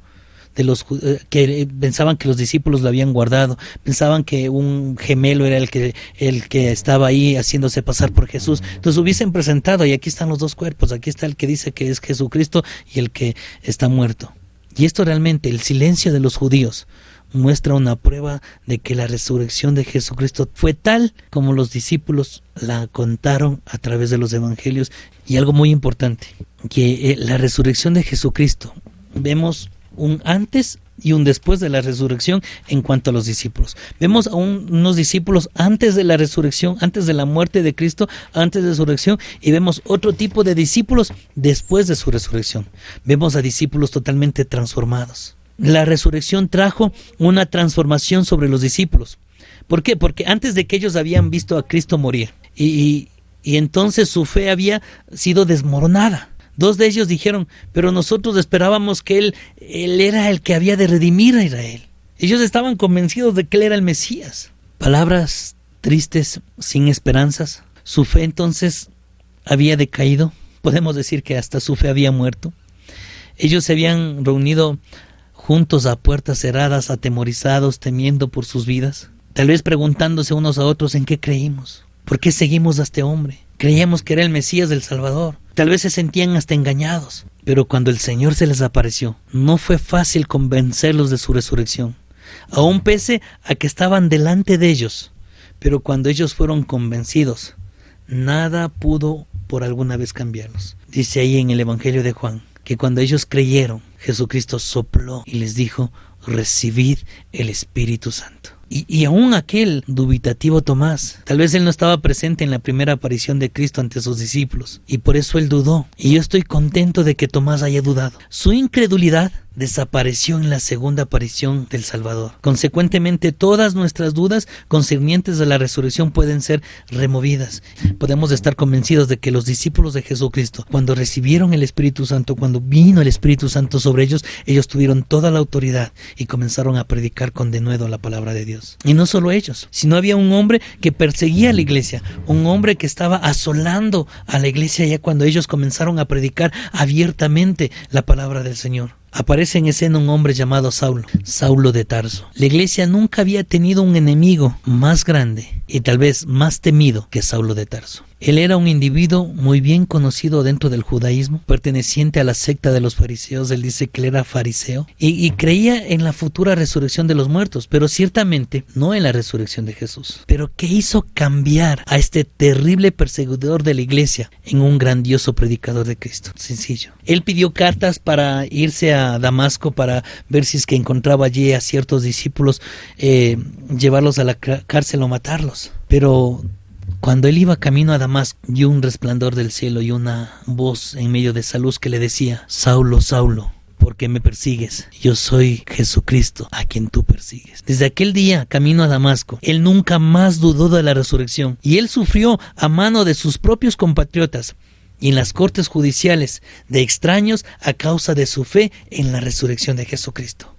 De los que pensaban que los discípulos lo habían guardado, pensaban que un gemelo era el que estaba ahí haciéndose pasar por Jesús. Entonces hubiesen presentado, y aquí están los dos cuerpos, aquí está el que dice que es Jesucristo y el que está muerto. Y esto realmente, el silencio de los judíos, muestra una prueba de que la resurrección de Jesucristo fue tal como los discípulos la contaron a través de los evangelios. Y algo muy importante, que la resurrección de Jesucristo, vemos un antes y un después de la resurrección en cuanto a los discípulos. Vemos a unos discípulos antes de la resurrección, antes de la muerte de Cristo, antes de su resurrección, y vemos otro tipo de discípulos después de su resurrección. Vemos a discípulos totalmente transformados. La resurrección trajo una transformación sobre los discípulos. ¿Por qué? Porque antes de que ellos habían visto a Cristo morir y entonces su fe había sido desmoronada. 2 de ellos dijeron, pero nosotros esperábamos que él era el que había de redimir a Israel. Ellos estaban convencidos de que Él era el Mesías. Palabras tristes, sin esperanzas. Su fe entonces había decaído. Podemos decir que hasta su fe había muerto. Ellos se habían reunido juntos a puertas cerradas, atemorizados, temiendo por sus vidas. Tal vez preguntándose unos a otros en qué creímos. ¿Por qué seguimos a este hombre? Creíamos que era el Mesías del Salvador. Tal vez se sentían hasta engañados. Pero cuando el Señor se les apareció, no fue fácil convencerlos de su resurrección, aún pese a que estaban delante de ellos. Pero cuando ellos fueron convencidos, nada pudo por alguna vez cambiarlos. Dice ahí en el Evangelio de Juan, que cuando ellos creyeron, Jesucristo sopló y les dijo, recibid el Espíritu Santo. Y aún aquel dubitativo Tomás, tal vez él no estaba presente en la primera aparición de Cristo ante sus discípulos, y por eso él dudó. Y yo estoy contento de que Tomás haya dudado. Su incredulidad desapareció en la segunda aparición del Salvador. Consecuentemente, todas nuestras dudas concernientes a la resurrección pueden ser removidas. Podemos estar convencidos de que los discípulos de Jesucristo, cuando recibieron el Espíritu Santo, cuando vino el Espíritu Santo sobre ellos, ellos tuvieron toda la autoridad y comenzaron a predicar con denuedo la palabra de Dios. Y no solo ellos, sino había un hombre que perseguía a la iglesia, un hombre que estaba asolando a la iglesia ya cuando ellos comenzaron a predicar abiertamente la palabra del Señor. Aparece en escena un hombre llamado Saulo de Tarso. La iglesia nunca había tenido un enemigo más grande y tal vez más temido que Saulo de Tarso. Él era un individuo muy bien conocido dentro del judaísmo, perteneciente a la secta de los fariseos. Él dice que él era fariseo y creía en la futura resurrección de los muertos, pero ciertamente no en la resurrección de Jesús. Pero ¿qué hizo cambiar a este terrible perseguidor de la iglesia en un grandioso predicador de Cristo? Sencillo. Él pidió cartas para irse a Damasco para ver si es que encontraba allí a ciertos discípulos, llevarlos a la cárcel o matarlos. Pero cuando él iba camino a Damasco, vio un resplandor del cielo y una voz en medio de esa luz que le decía: Saulo, Saulo, ¿por qué me persigues? Yo soy Jesucristo, a quien tú persigues. Desde aquel día, camino a Damasco, él nunca más dudó de la resurrección, y él sufrió a mano de sus propios compatriotas y en las cortes judiciales de extraños a causa de su fe en la resurrección de Jesucristo.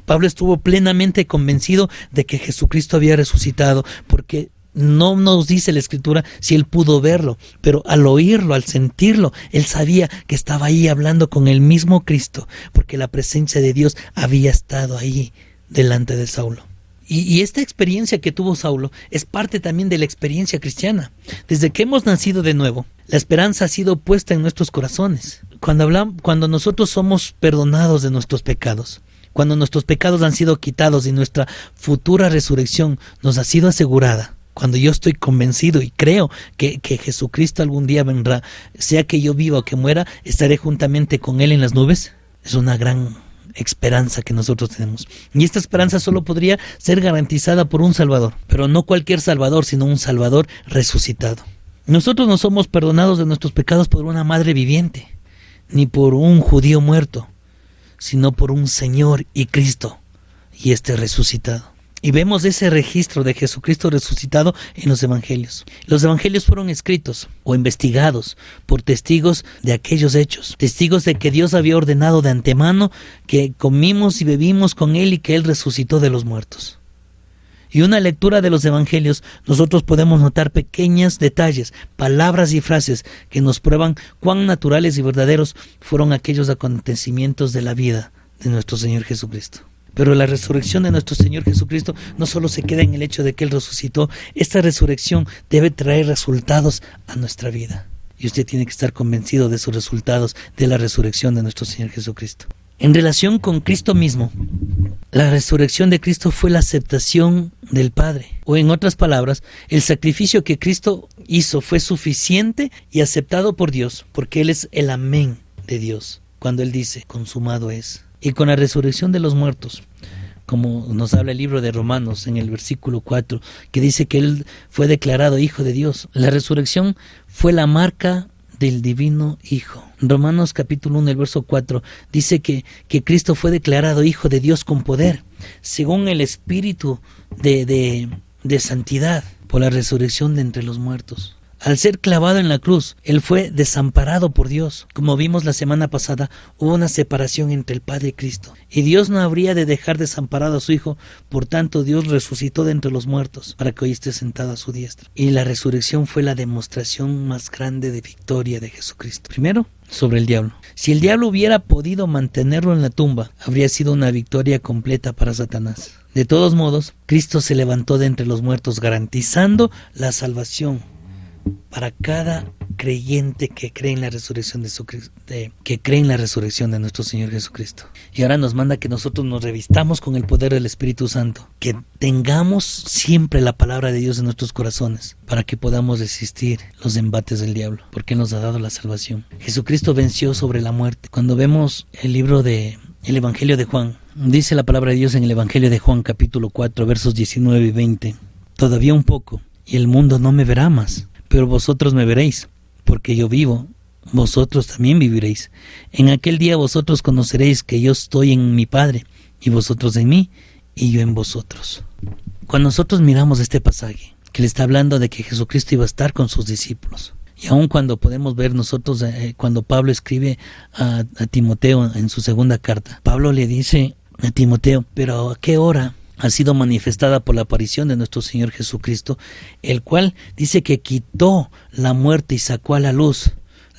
Pablo estuvo plenamente convencido de que Jesucristo había resucitado, porque no nos dice la Escritura si él pudo verlo, pero al oírlo, al sentirlo, él sabía que estaba ahí hablando con el mismo Cristo, porque la presencia de Dios había estado ahí delante de Saulo. Y esta experiencia que tuvo Saulo es parte también de la experiencia cristiana. Desde que hemos nacido de nuevo, la esperanza ha sido puesta en nuestros corazones. Cuando nosotros somos perdonados de nuestros pecados, cuando nuestros pecados han sido quitados y nuestra futura resurrección nos ha sido asegurada, cuando yo estoy convencido y creo que Jesucristo algún día vendrá, sea que yo viva o que muera, estaré juntamente con Él en las nubes, es una gran esperanza que nosotros tenemos. Y esta esperanza solo podría ser garantizada por un Salvador, pero no cualquier Salvador, sino un Salvador resucitado. Nosotros no somos perdonados de nuestros pecados por una madre viviente, ni por un judío muerto, sino por un Señor y Cristo, y este resucitado. Y vemos ese registro de Jesucristo resucitado en los evangelios. Los evangelios fueron escritos o investigados por testigos de aquellos hechos, testigos de que Dios había ordenado de antemano que comimos y bebimos con Él y que Él resucitó de los muertos. Y una lectura de los evangelios, nosotros podemos notar pequeños detalles, palabras y frases que nos prueban cuán naturales y verdaderos fueron aquellos acontecimientos de la vida de nuestro Señor Jesucristo. Pero la resurrección de nuestro Señor Jesucristo no solo se queda en el hecho de que Él resucitó. Esta resurrección debe traer resultados a nuestra vida. Y usted tiene que estar convencido de sus resultados, de la resurrección de nuestro Señor Jesucristo. En relación con Cristo mismo, la resurrección de Cristo fue la aceptación del Padre. O en otras palabras, el sacrificio que Cristo hizo fue suficiente y aceptado por Dios, porque Él es el amén de Dios, cuando Él dice, consumado es. Y con la resurrección de los muertos, como nos habla el libro de Romanos en el versículo 4, que dice que Él fue declarado Hijo de Dios. La resurrección fue la marca del Divino Hijo. Romanos capítulo 1, el verso 4, dice que Cristo fue declarado Hijo de Dios con poder, según el Espíritu de santidad, por la resurrección de entre los muertos. Al ser clavado en la cruz, Él fue desamparado por Dios. Como vimos la semana pasada, hubo una separación entre el Padre y Cristo. Y Dios no habría de dejar desamparado a su Hijo, por tanto Dios resucitó de entre los muertos, para que hoy esté sentado a su diestra. Y la resurrección fue la demostración más grande de victoria de Jesucristo. Primero, sobre el diablo. Si el diablo hubiera podido mantenerlo en la tumba, habría sido una victoria completa para Satanás. De todos modos, Cristo se levantó de entre los muertos, garantizando la salvación para cada creyente que cree en la resurrección de nuestro Señor Jesucristo. Y ahora nos manda que nosotros nos revistamos con el poder del Espíritu Santo, que tengamos siempre la palabra de Dios en nuestros corazones, para que podamos resistir los embates del diablo, porque Él nos ha dado la salvación. Jesucristo venció sobre la muerte. Cuando vemos el Evangelio de Juan, dice la palabra de Dios en el Evangelio de Juan capítulo 4, versos 19 y 20, todavía un poco, y el mundo no me verá más, pero vosotros me veréis, porque yo vivo, vosotros también viviréis. En aquel día vosotros conoceréis que yo estoy en mi Padre, y vosotros en mí, y yo en vosotros. Cuando nosotros miramos este pasaje, que le está hablando de que Jesucristo iba a estar con sus discípulos, y aun cuando podemos ver nosotros, cuando Pablo escribe a Timoteo en su segunda carta, Pablo le dice a Timoteo, pero ¿a qué hora ha sido manifestada por la aparición de nuestro Señor Jesucristo, el cual dice que quitó la muerte y sacó a la luz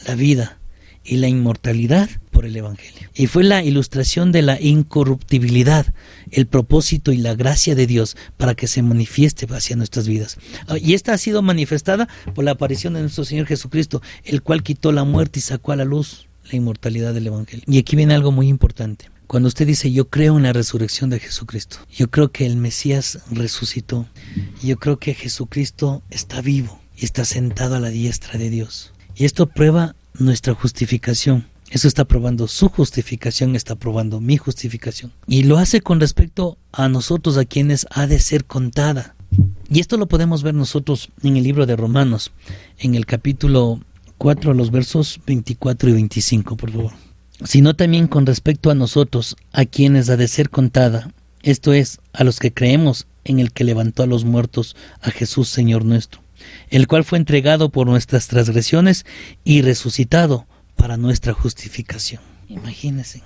la vida y la inmortalidad por el Evangelio. Y fue la ilustración de la incorruptibilidad, el propósito y la gracia de Dios para que se manifieste hacia nuestras vidas. Y esta ha sido manifestada por la aparición de nuestro Señor Jesucristo, el cual quitó la muerte y sacó a la luz la inmortalidad del Evangelio. Y aquí viene algo muy importante. Cuando usted dice, yo creo en la resurrección de Jesucristo, yo creo que el Mesías resucitó, yo creo que Jesucristo está vivo y está sentado a la diestra de Dios. Y esto prueba nuestra justificación. Eso está probando su justificación, está probando mi justificación. Y lo hace con respecto a nosotros, a quienes ha de ser contada. Y esto lo podemos ver nosotros en el libro de Romanos, en el capítulo 4, los versos 24 y 25, por favor. Sino también con respecto a nosotros, a quienes ha de ser contada, esto es, a los que creemos en el que levantó a los muertos, a Jesús Señor nuestro, el cual fue entregado por nuestras transgresiones y resucitado para nuestra justificación. Imagínense,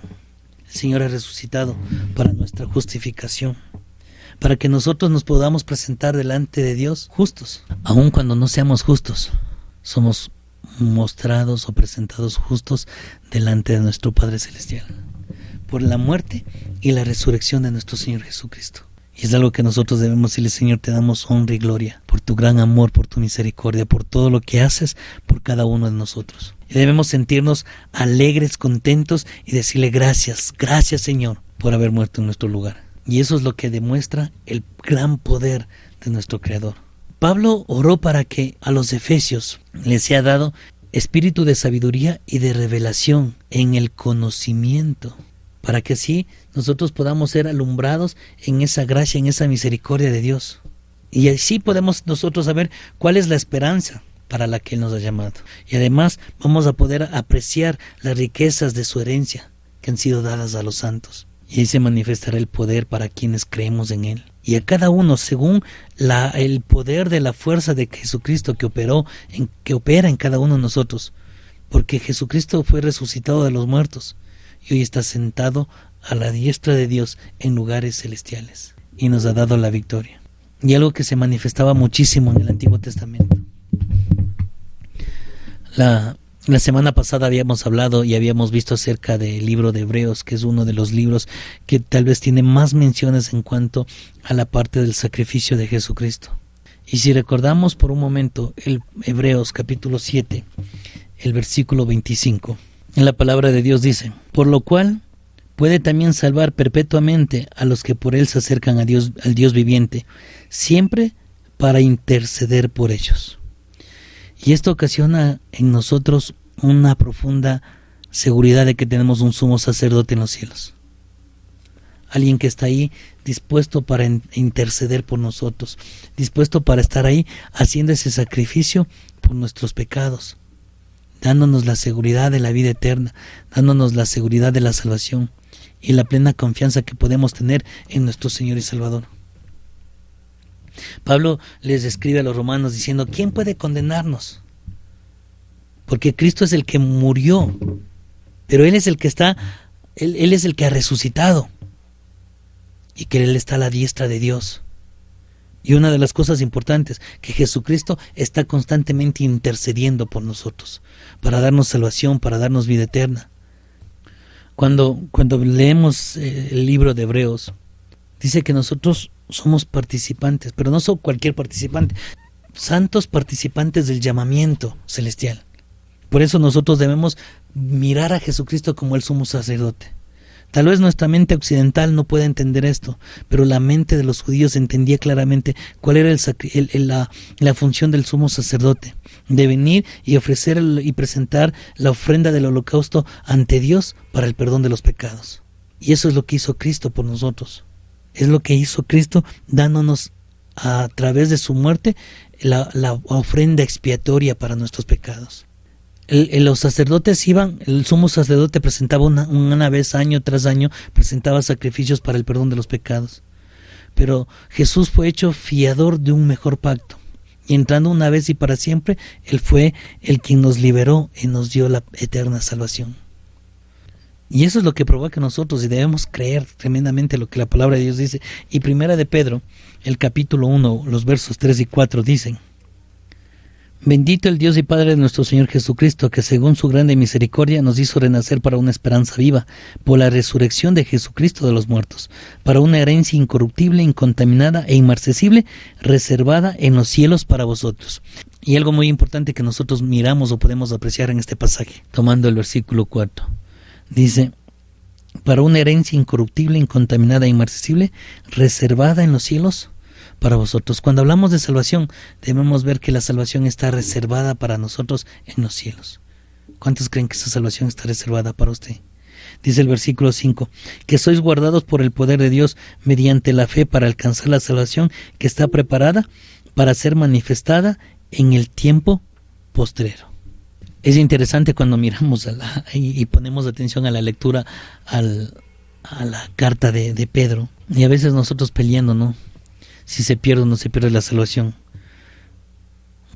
el Señor ha resucitado para nuestra justificación, para que nosotros nos podamos presentar delante de Dios justos. Aun cuando no seamos justos, somos mostrados o presentados justos delante de nuestro Padre Celestial por la muerte y la resurrección de nuestro Señor Jesucristo. Y es algo que nosotros debemos decirle: Señor, te damos honra y gloria por tu gran amor, por tu misericordia, por todo lo que haces por cada uno de nosotros. Y debemos sentirnos alegres, contentos y decirle gracias, gracias Señor por haber muerto en nuestro lugar. Y eso es lo que demuestra el gran poder de nuestro Creador. Pablo oró para que a los efesios les sea dado espíritu de sabiduría y de revelación en el conocimiento, para que así nosotros podamos ser alumbrados en esa gracia, en esa misericordia de Dios. Y así podemos nosotros saber cuál es la esperanza para la que Él nos ha llamado. Y además vamos a poder apreciar las riquezas de su herencia que han sido dadas a los santos. Y ahí se manifestará el poder para quienes creemos en Él. Y a cada uno según el poder de la fuerza de Jesucristo que opera en cada uno de nosotros. Porque Jesucristo fue resucitado de los muertos y hoy está sentado a la diestra de Dios en lugares celestiales. Y nos ha dado la victoria. Y algo que se manifestaba muchísimo en el Antiguo Testamento. La semana pasada habíamos hablado y habíamos visto acerca del libro de Hebreos, que es uno de los libros que tal vez tiene más menciones en cuanto a la parte del sacrificio de Jesucristo. Y si recordamos por un momento el Hebreos capítulo 7, el versículo 25, en la palabra de Dios dice: por lo cual puede también salvar perpetuamente a los que por él se acercan a Dios, al Dios viviente, siempre para interceder por ellos. Y esto ocasiona en nosotros una profunda seguridad de que tenemos un sumo sacerdote en los cielos. Alguien que está ahí dispuesto para interceder por nosotros, dispuesto para estar ahí haciendo ese sacrificio por nuestros pecados, dándonos la seguridad de la vida eterna, dándonos la seguridad de la salvación y la plena confianza que podemos tener en nuestro Señor y Salvador. Pablo les escribe a los romanos diciendo: ¿quién puede condenarnos? Porque Cristo es el que murió, pero Él es el que está, Él es el que ha resucitado, y que Él está a la diestra de Dios. Y una de las cosas importantes, que Jesucristo está constantemente intercediendo por nosotros, para darnos salvación, para darnos vida eterna. Cuando leemos el libro de Hebreos, dice que nosotros somos participantes, pero no son cualquier participante, santos participantes del llamamiento celestial. Por eso nosotros debemos mirar a Jesucristo como el sumo sacerdote. Tal vez nuestra mente occidental no pueda entender esto, pero la mente de los judíos entendía claramente cuál era la función del sumo sacerdote, de venir y ofrecer y presentar la ofrenda del holocausto ante Dios para el perdón de los pecados. Y eso es lo que hizo Cristo por nosotros. Es lo que hizo Cristo, dándonos a través de su muerte la ofrenda expiatoria para nuestros pecados. Los sacerdotes el sumo sacerdote presentaba una vez año tras año, presentaba sacrificios para el perdón de los pecados. Pero Jesús fue hecho fiador de un mejor pacto. Y entrando una vez y para siempre, Él fue el quien nos liberó y nos dio la eterna salvación. Y eso es lo que provoca nosotros, y debemos creer tremendamente lo que la palabra de Dios dice. Y primera de Pedro, el capítulo 1, los versos 3 y 4 dicen: Bendito el Dios y Padre de nuestro Señor Jesucristo, que según su grande misericordia nos hizo renacer para una esperanza viva, por la resurrección de Jesucristo de los muertos, para una herencia incorruptible, incontaminada e inmarcesible, reservada en los cielos para vosotros. Y algo muy importante que nosotros miramos o podemos apreciar en este pasaje, tomando el versículo 4. Dice, para una herencia incorruptible, incontaminada e inmarcesible, reservada en los cielos para vosotros. Cuando hablamos de salvación, debemos ver que la salvación está reservada para nosotros en los cielos. ¿Cuántos creen que esa salvación está reservada para usted? Dice el versículo 5, que sois guardados por el poder de Dios mediante la fe para alcanzar la salvación que está preparada para ser manifestada en el tiempo postrero. Es interesante cuando miramos y ponemos atención a la lectura a la carta de Pedro, y a veces nosotros peleando, ¿no? Si se pierde o no se pierde la salvación,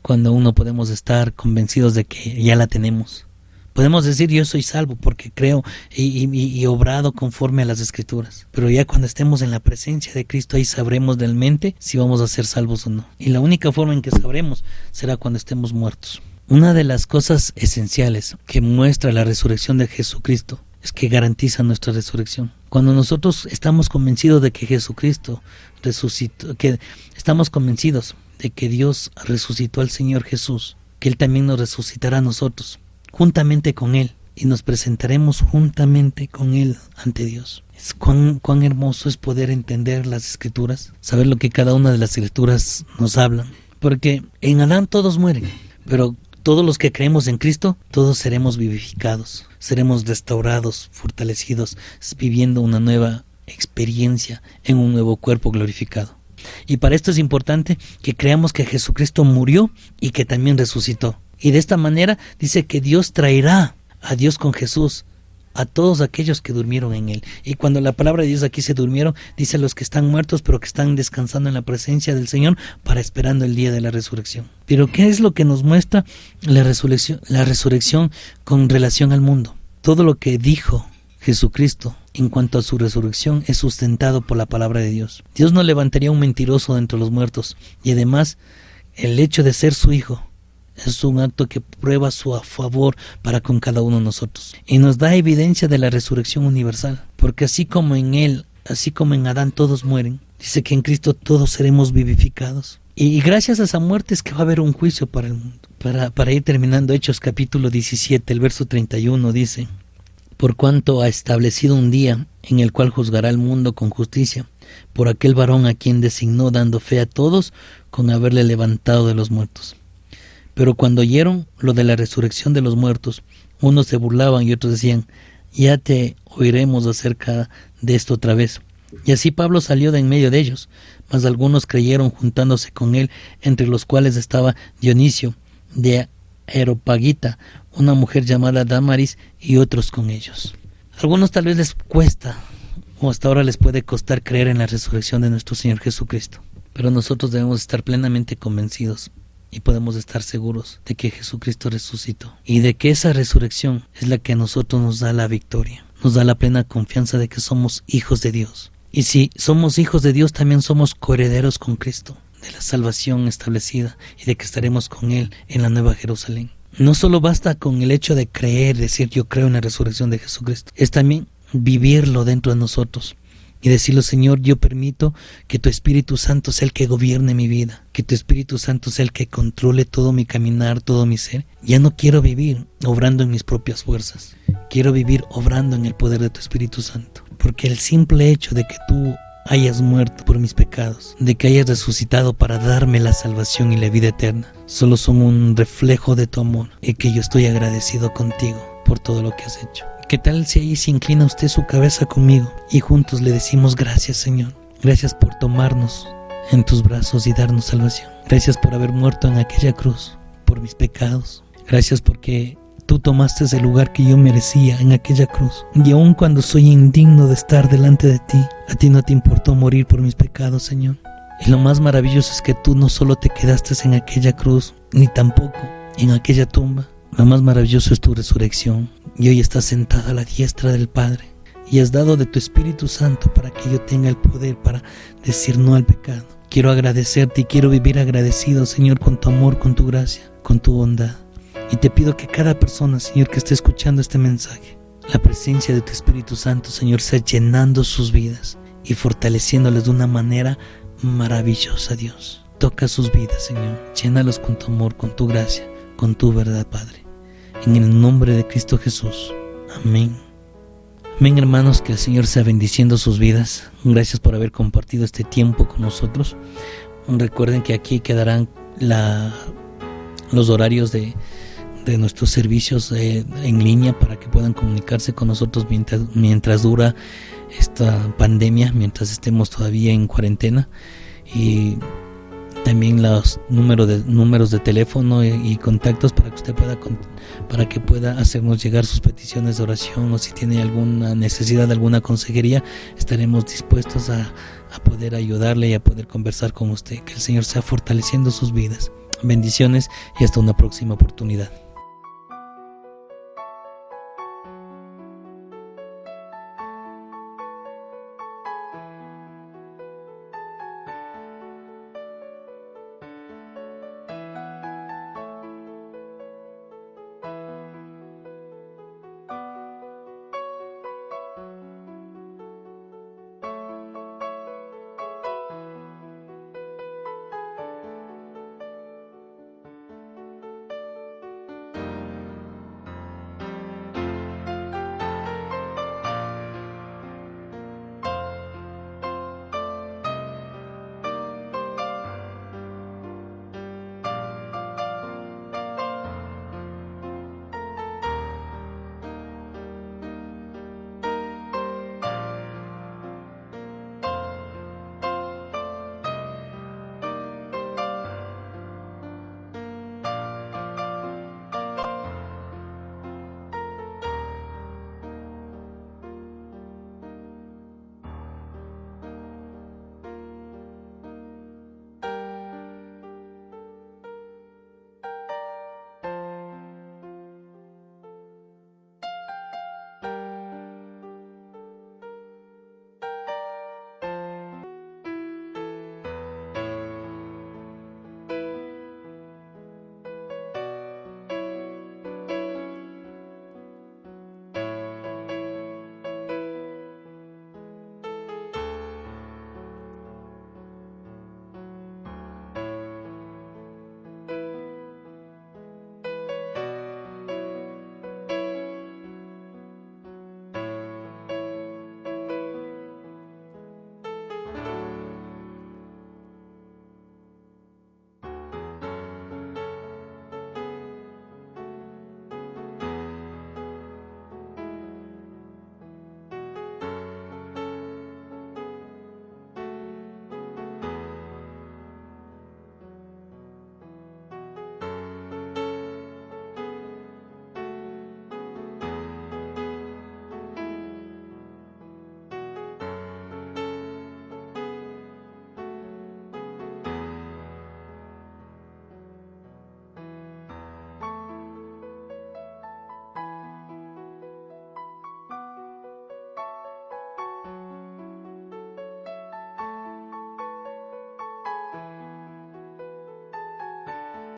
cuando uno podemos estar convencidos de que ya la tenemos. Podemos decir yo soy salvo porque creo y obrado conforme a las Escrituras, pero ya cuando estemos en la presencia de Cristo, ahí sabremos realmente si vamos a ser salvos o no. Y la única forma en que sabremos será cuando estemos muertos. Una de las cosas esenciales que muestra la resurrección de Jesucristo es que garantiza nuestra resurrección. Cuando nosotros estamos convencidos de que Jesucristo resucitó, que estamos convencidos de que Dios resucitó al Señor Jesús, que Él también nos resucitará a nosotros, juntamente con Él, y nos presentaremos juntamente con Él ante Dios. Cuán hermoso es poder entender las Escrituras, saber lo que cada una de las Escrituras nos hablan, porque en Adán todos mueren, pero todos los que creemos en Cristo, todos seremos vivificados, seremos restaurados, fortalecidos, viviendo una nueva experiencia en un nuevo cuerpo glorificado. Y para esto es importante que creamos que Jesucristo murió y que también resucitó. Y de esta manera dice que Dios traerá a Dios con Jesús a todos aquellos que durmieron en Él. Y cuando la palabra de Dios aquí se durmieron, dice los que están muertos, pero que están descansando en la presencia del Señor para esperando el día de la resurrección. Pero ¿qué es lo que nos muestra la resurrección con relación al mundo? Todo lo que dijo Jesucristo en cuanto a su resurrección es sustentado por la palabra de Dios. Dios no levantaría un mentiroso de entre los muertos, y además el hecho de ser su Hijo es un acto que prueba su favor para con cada uno de nosotros y nos da evidencia de la resurrección universal, porque así como en Él, así como en Adán todos mueren, dice que en Cristo todos seremos vivificados. Y gracias a esa muerte es que va a haber un juicio para el mundo. Para ir terminando, Hechos capítulo 17, el verso 31 dice: por cuanto ha establecido un día en el cual juzgará al mundo con justicia, por aquel varón a quien designó, dando fe a todos con haberle levantado de los muertos. Pero cuando oyeron lo de la resurrección de los muertos, unos se burlaban y otros decían: ya te oiremos acerca de esto otra vez. Y así Pablo salió de en medio de ellos, mas algunos creyeron juntándose con él, entre los cuales estaba Dionisio de Areopagita, una mujer llamada Damaris, y otros con ellos. A algunos tal vez les cuesta, o hasta ahora les puede costar creer en la resurrección de nuestro Señor Jesucristo, pero nosotros debemos estar plenamente convencidos y podemos estar seguros de que Jesucristo resucitó y de que esa resurrección es la que a nosotros nos da la victoria, nos da la plena confianza de que somos hijos de Dios. Y si somos hijos de Dios, también somos coherederos con Cristo, de la salvación establecida y de que estaremos con Él en la Nueva Jerusalén. No solo basta con el hecho de creer, decir yo creo en la resurrección de Jesucristo, es también vivirlo dentro de nosotros y decirlo: Señor, yo permito que tu Espíritu Santo sea el que gobierne mi vida, que tu Espíritu Santo sea el que controle todo mi caminar, todo mi ser. Ya no quiero vivir obrando en mis propias fuerzas, quiero vivir obrando en el poder de tu Espíritu Santo, porque el simple hecho de que tú hayas muerto por mis pecados, de que hayas resucitado para darme la salvación y la vida eterna, solo son un reflejo de tu amor, y que yo estoy agradecido contigo por todo lo que has hecho. ¿Qué tal si ahí se inclina usted su cabeza conmigo y juntos le decimos: gracias, Señor, gracias por tomarnos en tus brazos y darnos salvación, gracias por haber muerto en aquella cruz por mis pecados, gracias porque tú tomaste el lugar que yo merecía en aquella cruz, y aun cuando soy indigno de estar delante de ti, a ti no te importó morir por mis pecados, Señor. Y lo más maravilloso es que tú no solo te quedaste en aquella cruz, ni tampoco en aquella tumba. Lo más maravilloso es tu resurrección, y hoy estás sentada a la diestra del Padre, y has dado de tu Espíritu Santo para que yo tenga el poder para decir no al pecado. Quiero agradecerte y quiero vivir agradecido, Señor, con tu amor, con tu gracia. con tu bondad. Y te pido que cada persona, Señor, que esté escuchando este mensaje, la presencia de tu Espíritu Santo, Señor, sea llenando sus vidas y fortaleciéndoles de una manera maravillosa, Dios. Toca sus vidas, Señor. Llénalos con tu amor, con tu gracia, con tu verdad, Padre. En el nombre de Cristo Jesús. Amén. Amén, hermanos, que el Señor sea bendiciendo sus vidas. Gracias por haber compartido este tiempo con nosotros. Recuerden que aquí quedarán los horarios de nuestros servicios en línea para que puedan comunicarse con nosotros mientras dura esta pandemia, mientras estemos todavía en cuarentena. Y también los números de teléfono y contactos para que usted pueda hacernos llegar sus peticiones de oración, o si tiene alguna necesidad de alguna consejería, estaremos dispuestos a poder ayudarle y a poder conversar con usted. Que el Señor sea fortaleciendo sus vidas. Bendiciones y hasta una próxima oportunidad.